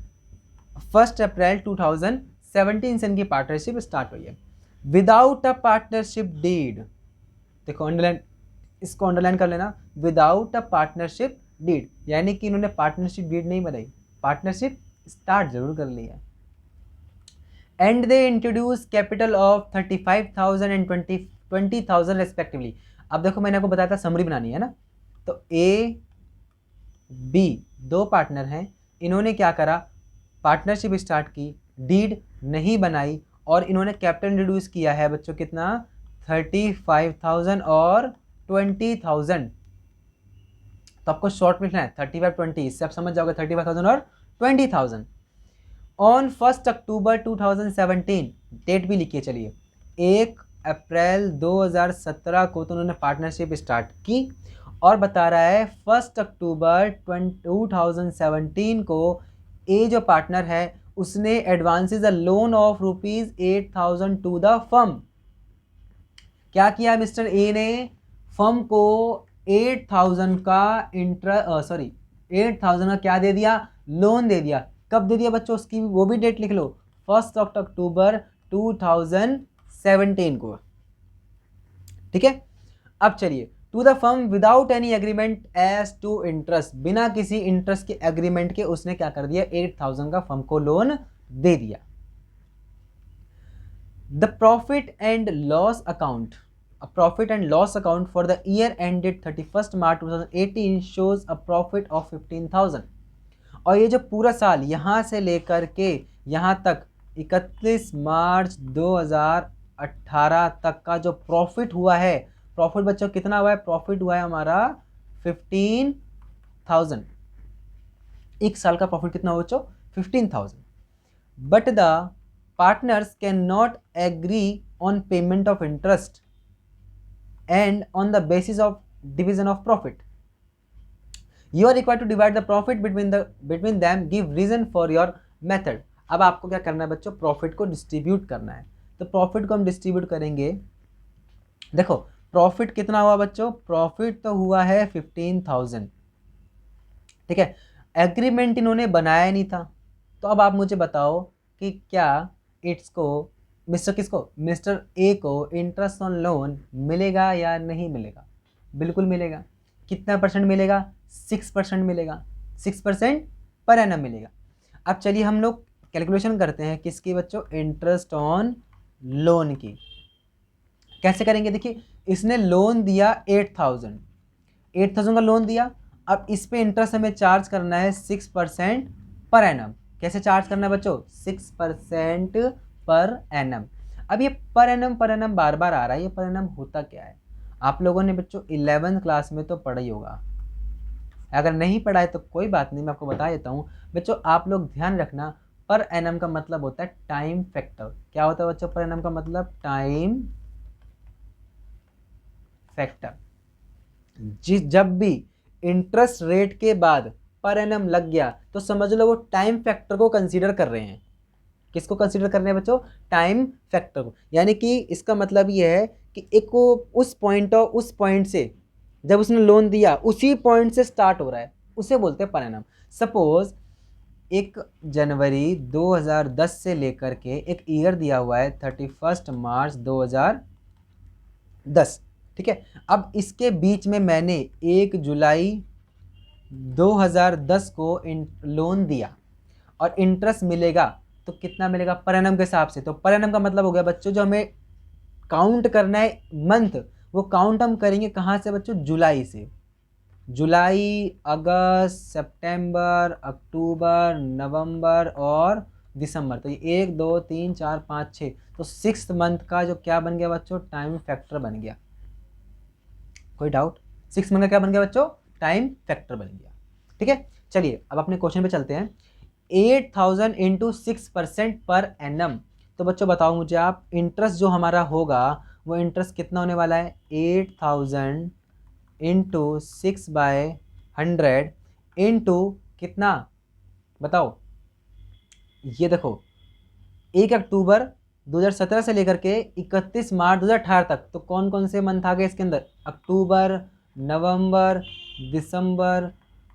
1 अप्रैल 2017 से इनकी पार्टनरशिप स्टार्ट हुई है। विदाउट अ पार्टनरशिप डीड, देखो अंडरलाइन, इसको अंडरलाइन कर लेना, विदाउट अ पार्टनरशिप डीड, यानी कि इन्होंने पार्टनरशिप डीड नहीं बनाई, पार्टनरशिप स्टार्ट जरूर कर लिया। And they introduce capital of 35,000 and 20,000 respectively. अब देखो मैंने आपको बताया था समरी बनानी है ना, तो ए बी दो पार्टनर हैं, इन्होंने क्या करा, पार्टनरशिप स्टार्ट की, डीड नहीं बनाई और इन्होंने कैपिटल इंट्रोड्यूस किया है बच्चों कितना, 35,000 और 20,000। तो आपको शॉर्ट में लिखना है 35-20, इससे आप समझ जाओगे 35,000 और 20,000। ऑन 1 अक्टूबर 2017, डेट भी लिखिए चलिए, 1 अप्रैल 2017 को तो उन्होंने पार्टनरशिप स्टार्ट की और बता रहा है 1 अक्टूबर 2017 को ए जो पार्टनर है उसने advances a loan of ₹8,000 to the firm. क्या किया मिस्टर ए ने, फर्म को 8,000 का 8,000 का क्या दे दिया, लोन दे दिया। कब दे दिया बच्चों, उसकी वो भी डेट लिख लो, 1 अक्टूबर 2017 को, ठीक है। अब चलिए, to the firm without any agreement as to interest, बिना किसी इंटरेस्ट के एग्रीमेंट के उसने क्या कर दिया, 8,000 का फर्म को लोन दे दिया। The profit and loss account, a profit and loss account for the year ended 31st March 2018 shows a profit of 15,000। और ये जो पूरा साल यहाँ से लेकर के यहाँ तक 31 मार्च 2018 तक का जो प्रॉफिट हुआ है, प्रॉफिट बच्चों कितना हुआ है, प्रॉफिट हुआ है हमारा 15,000। एक साल का प्रॉफिट कितना हुआ बच्चों, 15,000। But the partners can not agree on payment of interest and on the basis of division of profit, you are required to divide the profit between them, give reason for your method। अब आपको क्या करना है बच्चों, प्रॉफिट को डिस्ट्रीब्यूट करना है। तो प्रॉफिट को हम डिस्ट्रीब्यूट करेंगे, देखो प्रॉफिट कितना हुआ बच्चों, प्रॉफिट तो हुआ है 15,000, ठीक है। एग्रीमेंट इन्होंने बनाया नहीं था, तो अब आप मुझे बताओ कि क्या इसको मिस्टर ए को इंटरेस्ट ऑन लोन मिलेगा या नहीं मिलेगा, बिल्कुल मिलेगा। कितना परसेंट मिलेगा, 6% मिलेगा, 6% पर एनम मिलेगा। अब चलिए हम लोग कैलकुलेशन करते हैं किसकी बच्चों, इंटरेस्ट ऑन लोन की। कैसे करेंगे, देखिए इसने लोन दिया 8,000 का लोन दिया, अब इस पे इंटरेस्ट हमें चार्ज करना है 6% पर एनम। कैसे चार्ज करना है बच्चों, 6% पर एनम। अब ये पर एनम बार बार आ रहा है, ये पर एनम होता क्या है, आप लोगों ने बच्चों 11th क्लास में तो पढ़ा ही होगा, अगर नहीं पढ़ा है तो कोई बात नहीं, मैं आपको बता देता हूँ बच्चों। आप लोग ध्यान रखना, पर एनम का मतलब होता है टाइम फैक्टर। क्या होता है बच्चों, पर एनम का मतलब टाइम फैक्टर। जब भी इंटरेस्ट रेट के बाद पर एनम लग गया तो समझ लो वो टाइम फैक्टर को कंसीडर कर रहे हैं। किसको कंसीडर करने हैं बच्चों, टाइम फैक्टर को। यानी कि इसका मतलब ये है कि एक को उस पॉइंट से जब उसने लोन दिया उसी पॉइंट से स्टार्ट हो रहा है, उसे बोलते हैं पर एनम। सपोज 1 जनवरी 2010 से लेकर के एक ईयर दिया हुआ है 31 मार्च 2010, ठीक है। अब इसके बीच में मैंने 1 जुलाई 2010 को लोन दिया और इंटरेस्ट मिलेगा तो कितना मिलेगा पर एनम के हिसाब से। तो पर एनम का मतलब हो गया बच्चों जो हमें काउंट करना है मंथ, वो काउंट हम करेंगे कहाँ से बच्चों, जुलाई से। जुलाई, अगस्त, सितंबर, अक्टूबर, नवंबर और दिसंबर। तो ये 1 2 3 4 5 6, तो 6th मंथ का जो क्या बन गया बच्चों, टाइम फैक्टर बन गया। कोई डाउट? 6 मंथ का क्या बन गया बच्चों, टाइम फैक्टर बन गया। ठीक है, चलिए अब अपने क्वेश्चन पे चलते हैं। 8000 इंटू 6% पर एनम। तो बच्चों बताओ मुझे आप, इंटरेस्ट जो हमारा होगा वो इंटरेस्ट कितना होने वाला है, 8000 इंटू 6/100 इंटू कितना, बताओ। ये देखो 1 अक्टूबर 2017 से लेकर के 31 मार्च 2018 तक, तो कौन कौन से मंथ आ गए इसके अंदर, अक्टूबर, नवंबर, दिसंबर,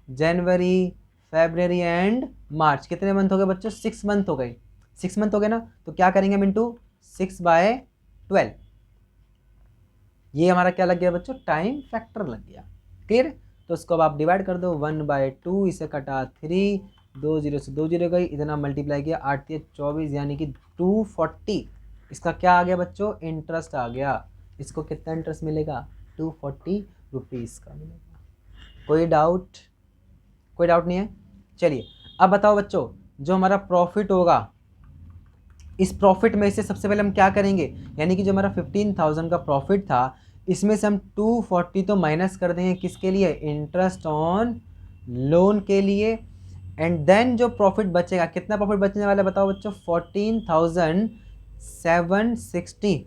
जनवरी, फरवरी एंड मार्च। कितने मंथ हो गए बच्चों, 6 मंथ हो गए। 6 मंथ हो गए ना, तो क्या करेंगे हम, इंटू 6/12। ये हमारा क्या लग गया बच्चों, टाइम फैक्टर लग गया। क्लियर? तो इसको अब आप डिवाइड कर दो, 1/2, इसे कटा 3, 2 0 से 2 0 गई, इतना मल्टीप्लाई किया, 8 3 24, यानी कि 240। इसका क्या आ गया बच्चों, इंटरेस्ट आ गया। इसको कितना इंटरेस्ट मिलेगा, 240 रुपीज़ का मिलेगा। कोई डाउट? कोई डाउट नहीं है। चलिए अब बताओ बच्चों, जो हमारा प्रॉफिट होगा, इस प्रॉफिट में से सबसे पहले हम क्या करेंगे, यानी कि जो हमारा 15,000 का प्रॉफिट था, इसमें से हम 240 तो माइनस कर देंगे, किसके लिए, इंटरेस्ट ऑन लोन के लिए। एंड देन जो प्रॉफिट बचेगा, कितना प्रॉफिट बचने वाला है बताओ बच्चों, 14,760।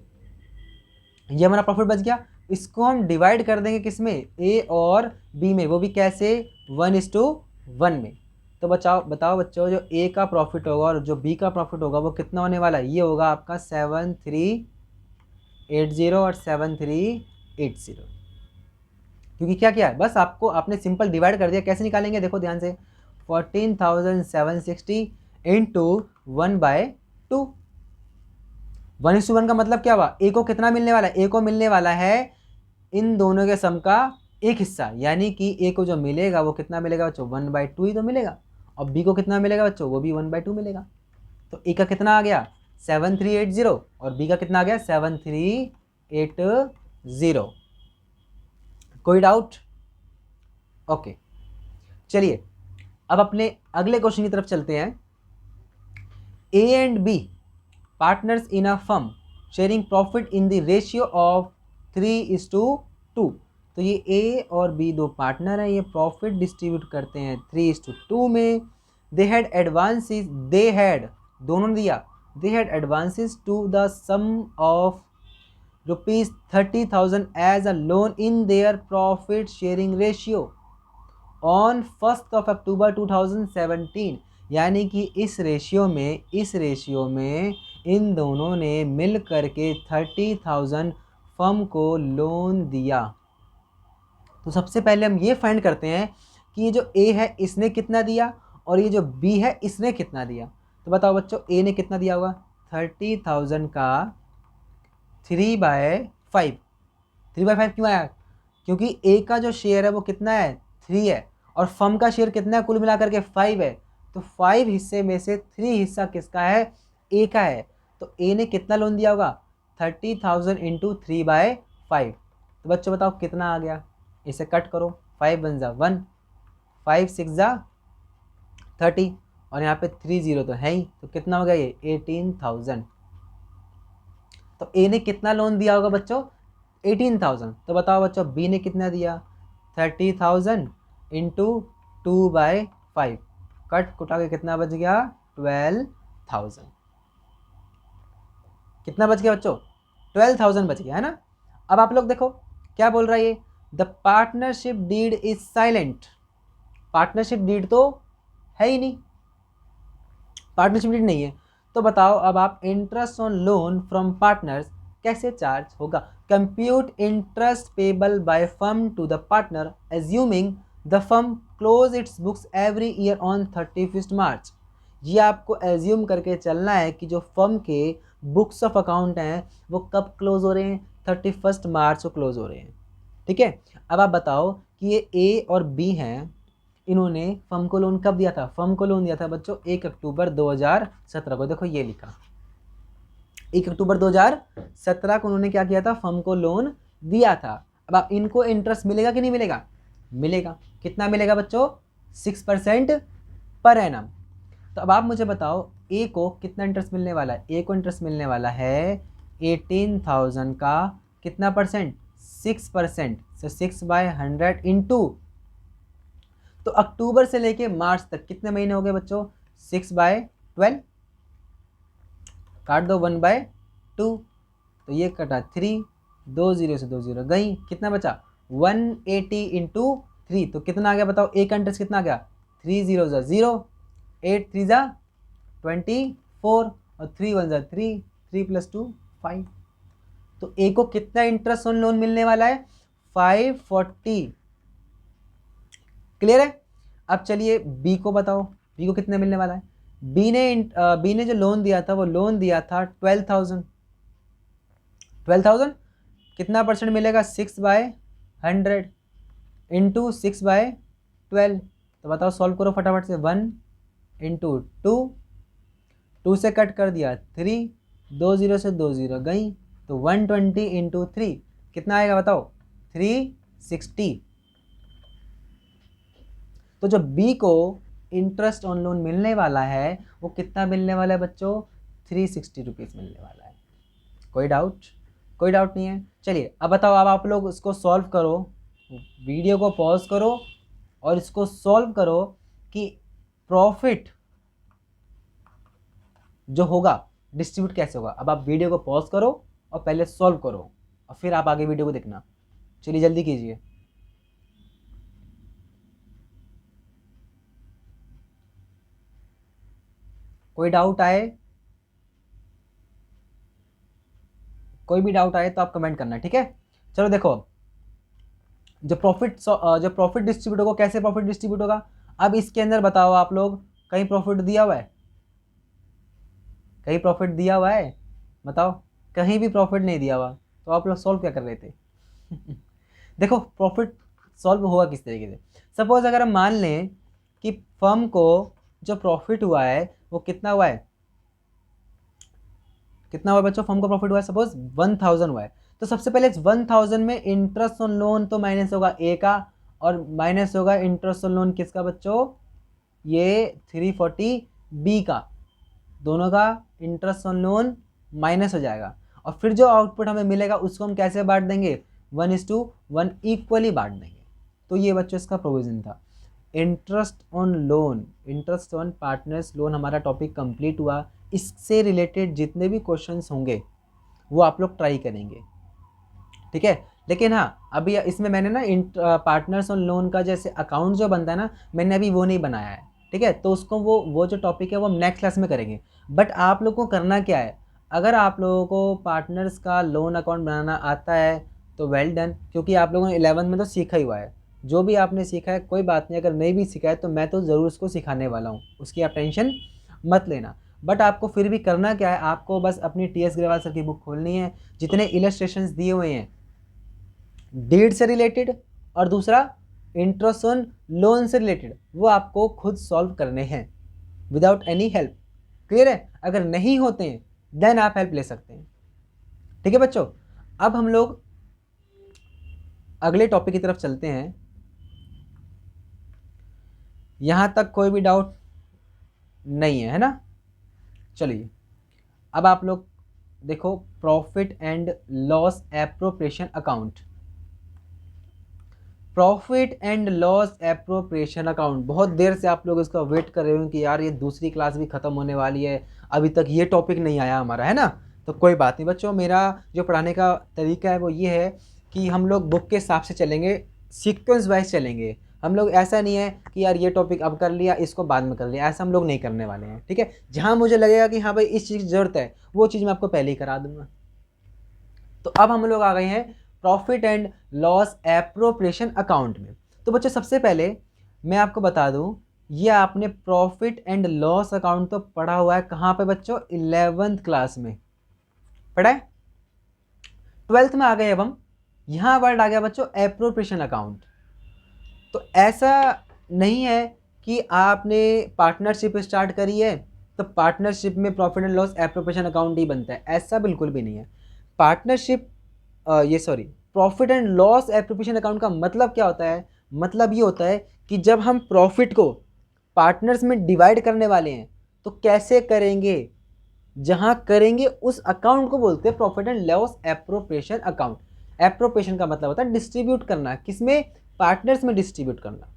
ये हमारा प्रॉफिट बच गया। इसको हम डिवाइड कर देंगे किस में, ए और बी में, वो भी कैसे, 1:1 में। तो बताओ बच्चों, जो ए का प्रॉफिट होगा और जो बी का प्रॉफिट होगा वो कितना होने वाला है, ये होगा आपका 7380 और 7380। क्योंकि क्या किया है, बस आपने सिंपल डिवाइड कर दिया। कैसे निकालेंगे, देखो ध्यान से, 14,760 इंटू 1/2। 1:1 का मतलब क्या हुआ, ए को कितना मिलने वाला है, ए को मिलने वाला है इन दोनों के सम का एक हिस्सा, यानी कि ए को जो मिलेगा वो कितना मिलेगा बच्चों, 1/2 ही तो मिलेगा। और बी को कितना मिलेगा बच्चों, वो भी 1/2 मिलेगा। तो ए का कितना आ गया, 7380, और बी का कितना आ गया, 7380। कोई डाउट? ओके, चलिए अब अपने अगले क्वेश्चन की तरफ चलते हैं। A and B partners in a firm sharing profit in the ratio of 3:2। तो ये ए और बी दो पार्टनर हैं, ये प्रॉफिट डिस्ट्रीब्यूट करते हैं 3:2 में। They had advances, they had दोनों ने दिया, they had advances to the sum of ₹30,000 as a loan in their profit sharing ratio on 1 October 2017। यानी कि इस रेशियो में इन दोनों ने मिल करके 30,000 फर्म को लोन दिया। तो सबसे पहले हम ये फाइंड करते हैं कि ये जो ए है इसने कितना दिया और ये जो बी है इसने कितना दिया। तो बताओ बच्चों, ए ने कितना दिया होगा, 30,000 का 3/5। 3/5 क्यों आया, क्योंकि ए का जो शेयर है वो कितना है, 3 है, और फर्म का शेयर कितना है, कुल मिलाकर के 5 है। तो 5 हिस्से में से 3 हिस्सा किसका है, ए का है। तो ए ने कितना लोन दिया होगा, 30,000 इंटू 3/5। तो बच्चों बताओ कितना आ गया, इसे कट करो, 5 1 जा 1, 5 6 जा 30, और यहाँ पे 30 तो है ही, तो कितना हो गया ये 18,000। तो ए ने कितना लोन दिया होगा बच्चों, 18,000। तो बताओ बच्चों बी ने कितना दिया, 30,000 इंटू 2/5, कट कुटा के कितना बच गया, 12,000। कितना बच गया बच्चों, 12,000 बच गया है ना। अब आप लोग देखो क्या बोल रहा है ये, the partnership deed is silent. Partnership deed तो है ही नहीं, पार्टनरशिप डीड नहीं है। तो बताओ अब आप, interest on loan from partners कैसे चार्ज होगा। Compute interest payable by firm to the partner assuming the firm close its books every year on 31 March. ये आपको एज्यूम करके चलना है कि जो फर्म के बुक्स ऑफ अकाउंट हैं वो कब क्लोज हो रहे हैं, 31 मार्च को क्लोज हो रहे हैं। ठीक है, अब आप बताओ कि ये ए और बी हैं, इन्होंने फर्म को लोन कब दिया था? फर्म को लोन दिया था बच्चों 1 अक्टूबर 2017 को। देखो ये लिखा 1 अक्टूबर 2017 को उन्होंने क्या किया था? फर्म को लोन दिया था। अब आप इनको इंटरेस्ट मिलेगा कि नहीं मिलेगा? मिलेगा। कितना मिलेगा बच्चों? 6% पर एनम। तो अब आप मुझे बताओ ए को कितना इंटरेस्ट मिलने वाला है? ए को इंटरेस्ट मिलने वाला है 18,000 का कितना परसेंट? 6%। सो 6/100 इंटू, तो अक्टूबर से लेके मार्च तक कितने महीने हो गए बच्चों? 6/12, काट दो 1/2, तो ये कटा 3, 2 0 से 2 0 गई, कितना बचा? 180 इंटू 3, तो कितना आ गया बताओ? ए का इंटरेस्ट कितना आ गया? 3 0 0, 8 3 24 और 3 1 3, 3 + 2 5। तो ए को कितना इंटरेस्ट ऑन लोन मिलने वाला है? 540। क्लियर है? अब चलिए बी को बताओ, बी को कितना मिलने वाला है? बी ने जो लोन दिया था वो लोन दिया था 12,000। 12,000 कितना परसेंट मिलेगा? 6/100 इंटू 6/12। तो बताओ सॉल्व करो फटाफट से। 1 इंटू 2 से कट कर दिया 3, 2 0 से 2 0 गई, तो 120 इंटू 3 कितना आएगा बताओ? 360। तो जो बी को इंटरेस्ट ऑन लोन मिलने वाला है वो कितना मिलने वाला है बच्चों? 360 रुपीज़ मिलने वाला है। कोई डाउट? कोई डाउट नहीं है। चलिए अब बताओ, अब आप लोग इसको सॉल्व करो, वीडियो को पॉज करो और इसको सॉल्व करो कि प्रॉफिट जो होगा डिस्ट्रीब्यूट कैसे होगा। अब आप वीडियो को पॉज करो और पहले सॉल्व करो और फिर आप आगे वीडियो को देखना। चलिए जल्दी कीजिए। कोई डाउट आए, कोई भी डाउट आए तो आप कमेंट करना, ठीक है? चलो देखो, जो प्रॉफिट डिस्ट्रीब्यूट होगा, कैसे प्रॉफिट डिस्ट्रीब्यूट होगा? अब इसके अंदर बताओ आप लोग, कहीं प्रॉफिट दिया हुआ है? कहीं प्रॉफिट दिया हुआ है? बताओ, कहीं भी प्रॉफिट नहीं दिया हुआ, तो आप लोग सॉल्व क्या कर रहे थे? देखो प्रॉफिट सॉल्व होगा किस तरीके से। सपोज अगर हम मान लें कि फर्म को जो प्रॉफिट हुआ है वो कितना हुआ है? कितना हुआ बच्चों? फर्म को प्रॉफिट हुआ है सपोज 1000 हुआ है, तो सबसे पहले 1000 में इंटरेस्ट ऑन लोन तो माइनस होगा ए का, और माइनस होगा इंटरेस्ट ऑन लोन किसका बच्चों? ये 340 बी का। दोनों का इंटरेस्ट ऑन लोन माइनस हो जाएगा, और फिर जो आउटपुट हमें मिलेगा उसको हम कैसे बांट देंगे? 1:1 इक्वली बांट देंगे। तो ये बच्चों इसका प्रोविज़न था। Interest on loan, interest on partners loan हमारा टॉपिक कंप्लीट हुआ। इससे रिलेटेड जितने भी क्वेश्चंस होंगे वो आप लोग ट्राई करेंगे, ठीक है? लेकिन हाँ, अभी इसमें मैंने ना पार्टनर्स ऑन लोन का जैसे अकाउंट जो बनता है ना, मैंने अभी वो नहीं बनाया है, ठीक है? तो उसको वो जो टॉपिक है वो हम नेक्स्ट क्लास में करेंगे। बट आप लोग को करना क्या है, अगर आप लोगों को पार्टनर्स का लोन अकाउंट बनाना आता है तो वेल डन, क्योंकि आप लोगों ने 11th में तो सीखा ही हुआ है। जो भी आपने सीखा है कोई बात नहीं, अगर नहीं भी सीखा है तो मैं तो ज़रूर उसको सिखाने वाला हूँ, उसकी आप टेंशन मत लेना। बट आपको फिर भी करना क्या है, आपको बस अपनी TS ग्रेवाल सर की बुक खोलनी है, जितने इलस्ट्रेशंस दिए हुए हैं डीड से रिलेटेड और दूसरा इंटरेस्ट ऑन लोन से रिलेटेड, वो आपको खुद सॉल्व करने हैं विदाउट एनी हेल्प। क्लियर है? अगर नहीं होते हैं देन आप हेल्प ले सकते हैं, ठीक है बच्चों? अब हम लोग अगले टॉपिक की तरफ चलते हैं। यहां तक कोई भी डाउट नहीं है ना? चलिए अब आप लोग देखो, profit and loss appropriation account. Profit and loss appropriation account, बहुत देर से आप लोग इसका वेट कर रहे हो कि यार ये दूसरी क्लास भी ख़त्म होने वाली है, अभी तक ये टॉपिक नहीं आया हमारा, है ना? तो कोई बात नहीं बच्चों, मेरा जो पढ़ाने का तरीका है वो ये है कि हम लोग बुक के हिसाब से चलेंगे, सीक्वेंस वाइज चलेंगे। हम लोग ऐसा नहीं है कि यार ये टॉपिक अब कर लिया इसको बाद में कर लिया, ऐसा हम लोग नहीं करने वाले हैं, ठीक है? जहाँ मुझे लगेगा कि हाँ भाई इस चीज़ की ज़रूरत है वो चीज़ मैं आपको पहले ही करा दूँगा। तो अब हम लोग आ गए हैं profit and loss appropriation account में। तो बच्चों सबसे पहले मैं आपको बता दूं, ये आपने प्रॉफिट एंड लॉस अकाउंट तो पढ़ा हुआ है कहाँ पे बच्चों? 11th क्लास में पढ़ा है। 12th में आ गए अब हम, यहाँ वर्ड आ गया बच्चों एप्रोप्रिएशन अकाउंट। तो ऐसा नहीं है कि आपने पार्टनरशिप स्टार्ट करी है तो पार्टनरशिप में profit and loss appropriation account ही बनता है, ऐसा बिल्कुल भी नहीं है। Partnership profit and loss appropriation account का मतलब क्या होता है? मतलब ये होता है कि जब हम प्रॉफिट को पार्टनर्स में डिवाइड करने वाले हैं तो कैसे करेंगे, जहां करेंगे उस अकाउंट को बोलते हैं profit and loss appropriation account. Appropriation का मतलब होता है डिस्ट्रीब्यूट करना, किसमें? पार्टनर्स में डिस्ट्रीब्यूट करना।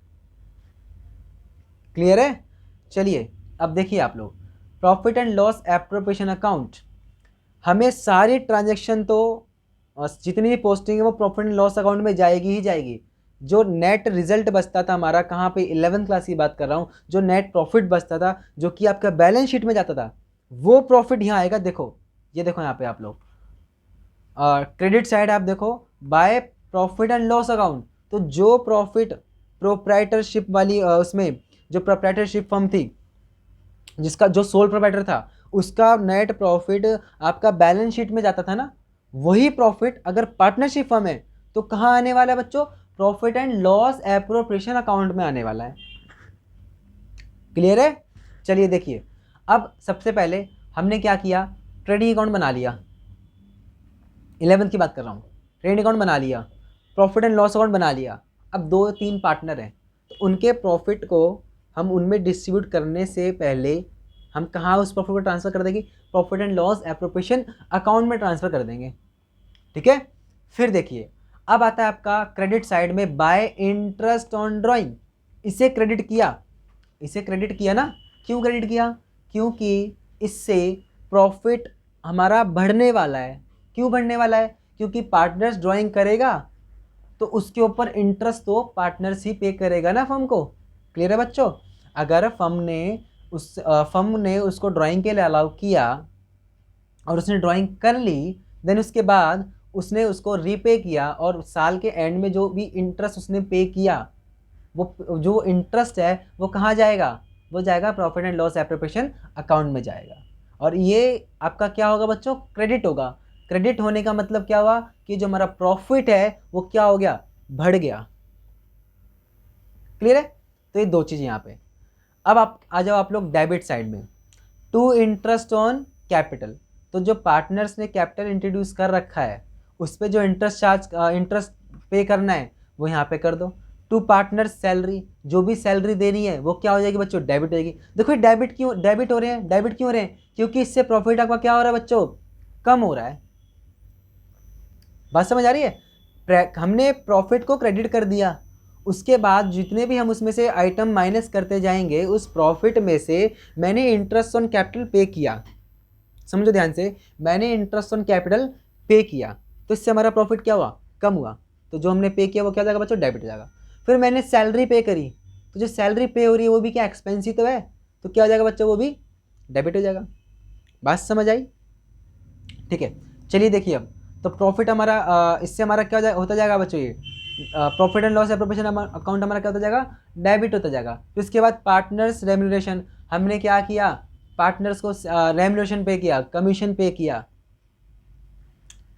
क्लियर है? चलिए अब देखिए आप लोग, profit and loss appropriation account हमें सारी ट्रांजैक्शन तो जितनी भी पोस्टिंग है वो प्रॉफिट एंड लॉस अकाउंट में जाएगी ही जाएगी। जो नेट रिजल्ट बचता था हमारा, कहाँ पे 11th क्लास की बात कर रहा हूँ, जो नेट प्रॉफिट बचता था जो कि आपका बैलेंस शीट में जाता था, वो प्रॉफिट यहाँ आएगा। देखो ये देखो यहाँ पे आप लोग क्रेडिट साइड आप देखो, by profit and loss account, तो जो प्रॉफिट प्रोप्राइटरशिप वाली उसमें जो प्रोप्राइटरशिप फर्म थी जिसका जो सोल प्रोप्राइटर था उसका नेट प्रॉफिट आपका बैलेंस शीट में जाता था ना, वही प्रॉफिट अगर पार्टनरशिप फर्म है तो कहाँ आने वाला है बच्चों? Profit and loss appropriation account में आने वाला है। क्लियर है? चलिए देखिए, अब सबसे पहले हमने क्या किया, ट्रेडिंग अकाउंट बना लिया, 11th की बात कर रहा हूँ, ट्रेडिंग अकाउंट बना लिया, प्रॉफिट एंड लॉस अकाउंट बना लिया। अब 2-3 पार्टनर हैं तो उनके प्रॉफिट को हम उनमें डिस्ट्रीब्यूट करने से पहले हम कहाँ उस प्रॉफिट को ट्रांसफ़र कर देंगे? Profit and loss appropriation account में ट्रांसफ़र कर देंगे। ठीक है, फिर देखिए अब आता है आपका क्रेडिट साइड में बाय इंटरेस्ट ऑन ड्राइंग। इसे क्रेडिट किया, इसे क्रेडिट किया ना, क्यों क्रेडिट किया? क्योंकि इससे प्रॉफिट हमारा बढ़ने वाला है। क्यों बढ़ने वाला है? क्योंकि पार्टनर्स ड्राइंग करेगा तो उसके ऊपर इंटरेस्ट तो पार्टनर्स ही पे करेगा ना फर्म को। क्लियर है बच्चों? अगर फर्म ने उसको ड्राइंग के लिए अलाउ किया और उसने ड्राइंग कर ली, देन उसके बाद उसने उसको रीपे किया और साल के एंड में जो भी इंटरेस्ट उसने पे किया, वो जो इंटरेस्ट है वो कहाँ जाएगा? वो जाएगा profit and loss appropriation account में जाएगा। और ये आपका क्या होगा बच्चों? क्रेडिट होगा। क्रेडिट होने का मतलब क्या हुआ कि जो हमारा प्रॉफिट है वो क्या हो गया? बढ़ गया। क्लियर है? तो ये दो चीज़ यहाँ पे। अब आप आ जाओ आप लोग डेबिट साइड में, टू इंटरेस्ट ऑन कैपिटल। तो जो पार्टनर्स ने कैपिटल इंट्रोड्यूस कर रखा है उस पर जो इंटरेस्ट पे करना है वो यहाँ पे कर दो। टू पार्टनर सैलरी, जो भी सैलरी देनी है वो क्या हो जाएगी बच्चों? डेबिट हो जाएगी। देखो डेबिट क्यों डेबिट हो रहे हैं? डेबिट क्यों हो रहे हैं? क्योंकि इससे प्रॉफिट आपका क्या हो रहा है बच्चों? कम हो रहा है। बात समझ आ रही है? हमने प्रॉफिट को क्रेडिट कर दिया, उसके बाद जितने भी हम उसमें से आइटम माइनस करते जाएंगे उस प्रॉफिट में से मैंने इंटरेस्ट ऑन कैपिटल पे किया। समझो ध्यान से, मैंने इंटरेस्ट ऑन कैपिटल पे किया तो इससे हमारा प्रॉफिट क्या हुआ? कम हुआ। तो जो हमने पे किया वो क्या हो जाएगा बच्चों? डेबिट हो जाएगा। फिर मैंने सैलरी पे करी तो जो सैलरी पे हो रही है वो भी क्या एक्सपेंस ही तो है, तो क्या हो जाएगा बच्चों? वो भी डेबिट हो जाएगा। बात समझ आई? ठीक है, चलिए देखिए अब तो प्रॉफिट हमारा इससे हमारा क्या होता जाएगा बच्चों? ये profit and loss appropriation account हमारा क्या होता जाएगा? डेबिट होता जाएगा। फिर उसके बाद पार्टनर्स रेम्यूनरेशन, हमने क्या किया? पार्टनर्स को रेम्यूनरेशन पे किया, कमीशन पे किया।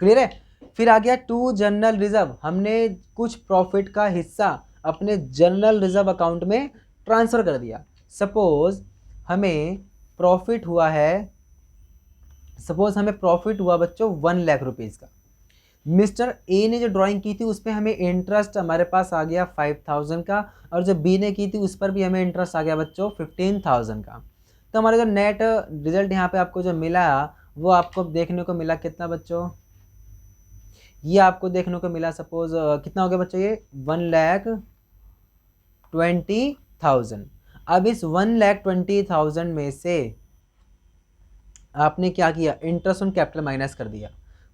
क्लियर है? फिर आ गया टू जनरल रिजर्व, हमने कुछ प्रॉफिट का हिस्सा अपने जनरल रिजर्व अकाउंट में ट्रांसफ़र कर दिया। सपोज हमें प्रॉफिट हुआ बच्चों 1 लाख रुपीज़ का। मिस्टर ए ने जो ड्राइंग की थी उस पर हमें इंटरेस्ट हमारे पास आ गया 5000 का, और जो बी ने की थी उस पर भी हमें इंटरेस्ट आ गया बच्चों 15000 का। तो हमारा जो नेट रिजल्ट यहाँ पे आपको जो मिला वो आपको देखने को मिला कितना बच्चों? ये आपको देखने को मिला सपोज कितना हो गया बच्चों? ये 1,20,000। अब इस 1,20,000 में से आपने क्या किया? इंटरेस्ट ऑन कैपिटल माइनस कर दिया।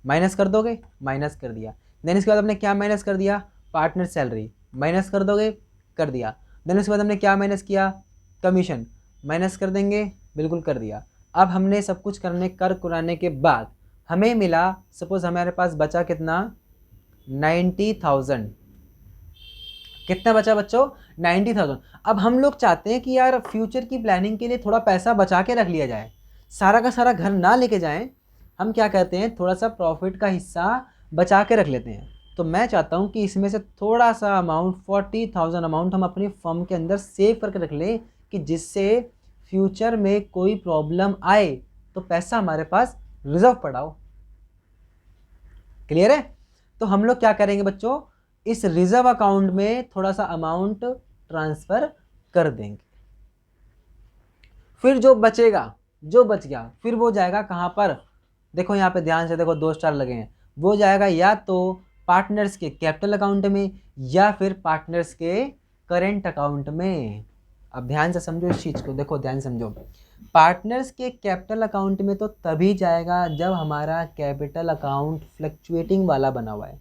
माइनस कर दोगे? माइनस कर दिया। देन इसके बाद हमने क्या माइनस कर दिया? Partner salary. माइनस कर दोगे? कर दिया। देन इसके बाद हमने क्या माइनस किया? कमीशन। माइनस कर देंगे? बिल्कुल कर दिया। अब हमने सब कुछ कर कुराने के बाद हमें मिला, सपोज हमारे पास बचा कितना? 90,000। कितना बचा बच्चों? 90,000। अब हम लोग चाहते हैं कि यार फ्यूचर की प्लानिंग के लिए थोड़ा पैसा बचा के रख लिया जाए, सारा का सारा घर ना लेके जाएं। हम क्या करते हैं? थोड़ा सा प्रॉफिट का हिस्सा बचा के रख लेते हैं। तो मैं चाहता हूँ कि इसमें से थोड़ा सा अमाउंट 40,000 अमाउंट हम अपनी फर्म के अंदर सेव करके रख लें कि जिससे फ्यूचर में कोई प्रॉब्लम आए तो पैसा हमारे पास रिजर्व पड़ा हो। क्लियर है? तो हम लोग क्या करेंगे बच्चों, इस रिजर्व अकाउंट में थोड़ा सा अमाउंट ट्रांसफर कर देंगे। फिर जो बचेगा, जो बच गया, फिर वो जाएगा कहाँ पर? देखो यहाँ पे ध्यान से देखो, 2 स्टार लगे हैं। वो जाएगा या तो पार्टनर्स के कैपिटल अकाउंट में या फिर पार्टनर्स के करेंट अकाउंट में। अब ध्यान से समझो इस चीज़ को, देखो ध्यान से समझो। पार्टनर्स के कैपिटल अकाउंट में तो तभी जाएगा जब हमारा कैपिटल अकाउंट फ्लक्चुएटिंग वाला बना हुआ है।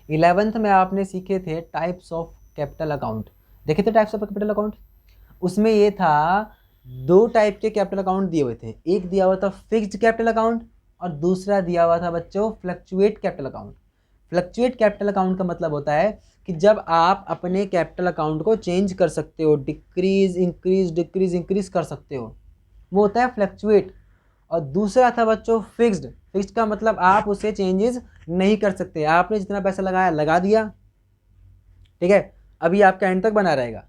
11th में आपने सीखे थे टाइप्स ऑफ कैपिटल अकाउंट, देखे थे टाइप्स ऑफ कैपिटल अकाउंट। उसमें ये था 2 टाइप के कैपिटल अकाउंट दिए हुए थे, एक दिया हुआ था फिक्स्ड कैपिटल अकाउंट और दूसरा दिया हुआ था बच्चों fluctuate capital account. Fluctuate capital account का मतलब होता है कि जब आप अपने कैपिटल अकाउंट को चेंज कर सकते हो, डिक्रीज इंक्रीज कर सकते हो, वो होता है फ्लक्चुएट। और दूसरा था बच्चों फिक्स्ड। फिक्स्ड का मतलब आप उसे चेंजेस नहीं कर सकते, आपने जितना पैसा लगाया लगा दिया, ठीक है, अभी आपका एंड तक बना रहेगा।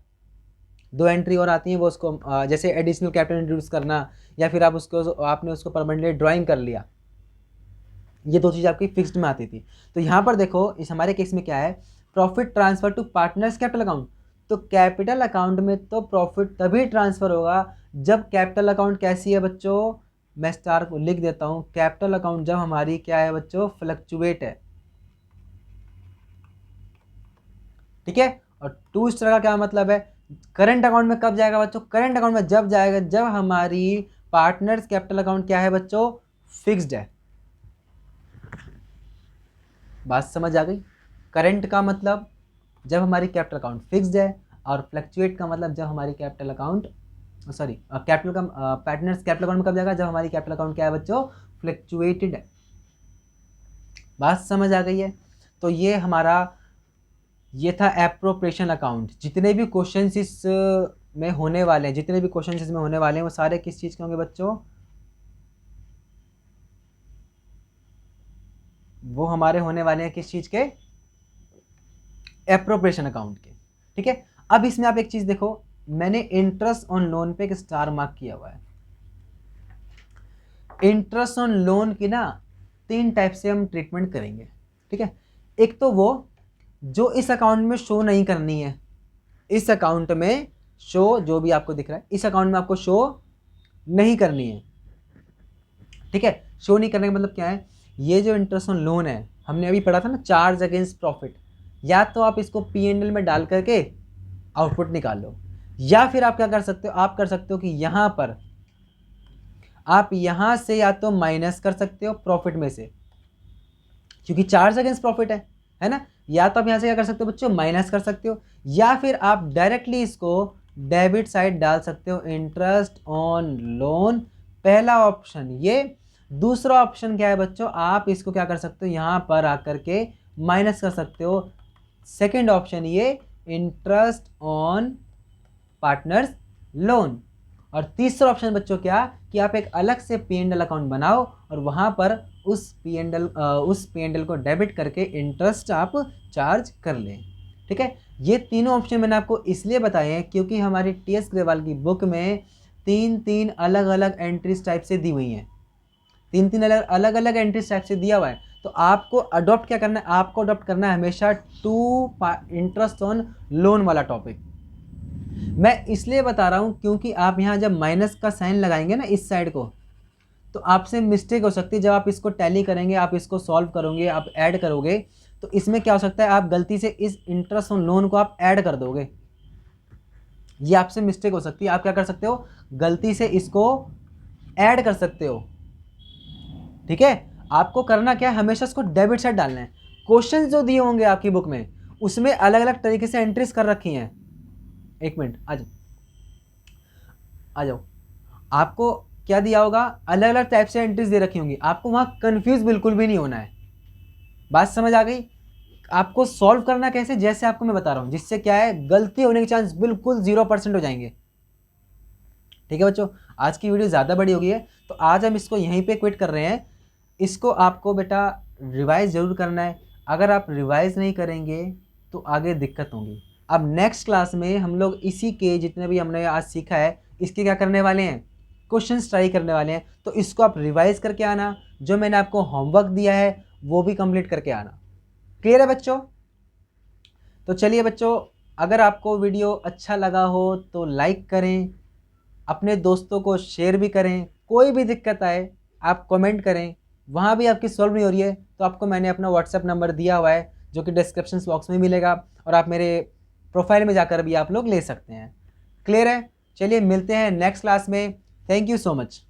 2 एंट्री और आती हैं, वो उसको जैसे एडिशनल कैपिटल इंट्रोड्यूस करना या फिर आप उसको आपने उसको परमानेंटली ड्राइंग कर लिया, ये 2 चीज़ आपकी फिक्स्ड में आती थी। तो यहाँ पर देखो इस हमारे केस में क्या है, profit transfer to partners capital account. तो कैपिटल अकाउंट में तो प्रॉफिट तभी ट्रांसफर होगा जब कैपिटल अकाउंट कैसी है बच्चों, मैं स्टार को लिख देता हूँ, कैपिटल अकाउंट जब हमारी क्या है बच्चों, फ्लक्चुएट है, ठीक है। और 2 स्टार का क्या मतलब है, करंट अकाउंट में कब जाएगा बच्चों, करंट अकाउंट में जब जाएगा जब हमारी पार्टनर्स कैपिटल अकाउंट क्या है बच्चों, फिक्स्ड है। बात समझ आ गई? करंट का मतलब जब हमारी कैपिटल अकाउंट फिक्स्ड है और फ्लक्चुएट का मतलब जब हमारी कैपिटल अकाउंट कैपिटल का पार्टनर्स कैपिटल अकाउंट में कब जाएगा, जब हमारी कैपिटल अकाउंट क्या है बच्चों, फ्लक्चुएटेड है। बात समझ आ गई है? तो ये हमारा ये था एप्रोप्रिएशन अकाउंट। जितने भी क्वेश्चन इस में होने वाले हैं, जितने भी क्वेश्चन इसमें होने वाले हैं वो सारे किस चीज़ के होंगे बच्चों, वो हमारे होने वाले हैं किस चीज़ के, एप्रोप्रिएशन अकाउंट के, ठीक है। अब इसमें आप एक चीज़ देखो, मैंने इंटरेस्ट ऑन लोन पे एक स्टार मार्क किया हुआ है। इंटरेस्ट ऑन लोन की ना 3 टाइप से हम ट्रीटमेंट करेंगे, ठीक है। एक तो वो जो इस अकाउंट में शो नहीं करनी है, इस अकाउंट में शो जो भी आपको दिख रहा है इस अकाउंट में आपको शो नहीं करनी है, ठीक है। शो नहीं करने का मतलब क्या है, ये जो इंटरेस्ट ऑन लोन है हमने अभी पढ़ा था ना, चार्ज अगेंस्ट प्रॉफिट, या तो आप इसको P&L में डाल करके आउटपुट निकाल लो, या फिर आप क्या कर सकते हो, आप कर सकते हो कि यहाँ पर आप यहाँ से या तो माइनस कर सकते हो प्रॉफिट में से, क्योंकि चार्ज अगेंस्ट प्रॉफिट है ना, या तो आप यहाँ से क्या कर सकते हो बच्चों, माइनस कर सकते हो, या फिर आप डायरेक्टली इसको डेबिट साइड डाल सकते हो, इंटरेस्ट ऑन लोन, पहला ऑप्शन ये। दूसरा ऑप्शन क्या है बच्चों, आप इसको क्या कर सकते हो, यहाँ पर आकर के माइनस कर सकते हो, सेकेंड ऑप्शन ये, इंटरेस्ट ऑन पार्टनर्स लोन। और तीसरा ऑप्शन बच्चों क्या, कि आप एक अलग से P&L अकाउंट बनाओ और वहाँ पर उस P&L को डेबिट करके इंटरेस्ट आप चार्ज कर लें, ठीक है। ये तीनों ऑप्शन मैंने आपको इसलिए बताए हैं क्योंकि हमारी TS ग्रेवाल की बुक में 3 अलग अलग एंट्रीज टाइप से दी हुई हैं, 3 अलग अलग एंट्रीज टाइप से दिया हुआ है। तो आपको अडॉप्ट क्या करना है, आपको अडॉप्ट करना है हमेशा इंटरेस्ट ऑन लोन वाला टॉपिक। मैं इसलिए बता रहा हूँ क्योंकि आप यहाँ जब माइनस का साइन लगाएंगे ना इस साइड को, तो आपसे मिस्टेक हो सकती है। जब आप इसको टैली करेंगे, आप इसको सॉल्व करोगे, आप ऐड करोगे, तो इसमें क्या हो सकता है, आप गलती से इस इंटरेस्ट ऑन लोन को आप ऐड कर दोगे, ये आपसे मिस्टेक हो सकती है। आप क्या कर सकते हो, गलती से इसको ऐड कर सकते हो, ठीक है। आपको करना क्या है, हमेशा इसको डेबिट साइड डालना है। क्वेश्चन जो दिए होंगे आपकी बुक में उसमें अलग अलग तरीके से एंट्रीज कर रखी हैं। एक मिनट आ जाओ, आपको क्या दिया होगा, अलग अलग टाइप से एंट्रीज दे रखी होंगी, आपको वहाँ कंफ्यूज बिल्कुल भी नहीं होना है। बात समझ आ गई? आपको सॉल्व करना कैसे, जैसे आपको मैं बता रहा हूँ, जिससे क्या है गलती होने के चांस बिल्कुल 0% हो जाएंगे, ठीक है बच्चों। आज की वीडियो ज़्यादा बड़ी हो गई है तो आज हम इसको यहीं पे क्विट कर रहे हैं। इसको आपको बेटा रिवाइज ज़रूर करना है। अगर आप रिवाइज़ नहीं करेंगे तो आगे दिक्कत होगी। अब नेक्स्ट क्लास में हम लोग इसी के जितने भी हमने आज सीखा है इसके क्या करने वाले हैं, क्वेश्चंस ट्राई करने वाले हैं। तो इसको आप रिवाइज़ करके आना, जो मैंने आपको होमवर्क दिया है वो भी कंप्लीट करके आना। क्लियर है बच्चों? तो चलिए बच्चों, अगर आपको वीडियो अच्छा लगा हो तो लाइक करें, अपने दोस्तों को शेयर भी करें। कोई भी दिक्कत आए आप कमेंट करें, वहाँ भी आपकी सॉल्व नहीं हो रही है तो आपको मैंने अपना व्हाट्सएप नंबर दिया हुआ है जो कि डिस्क्रिप्शन बॉक्स में मिलेगा, और आप मेरे प्रोफाइल में जाकर भी आप लोग ले सकते हैं। क्लियर है? चलिए मिलते हैं नेक्स्ट क्लास में। Thank you so much.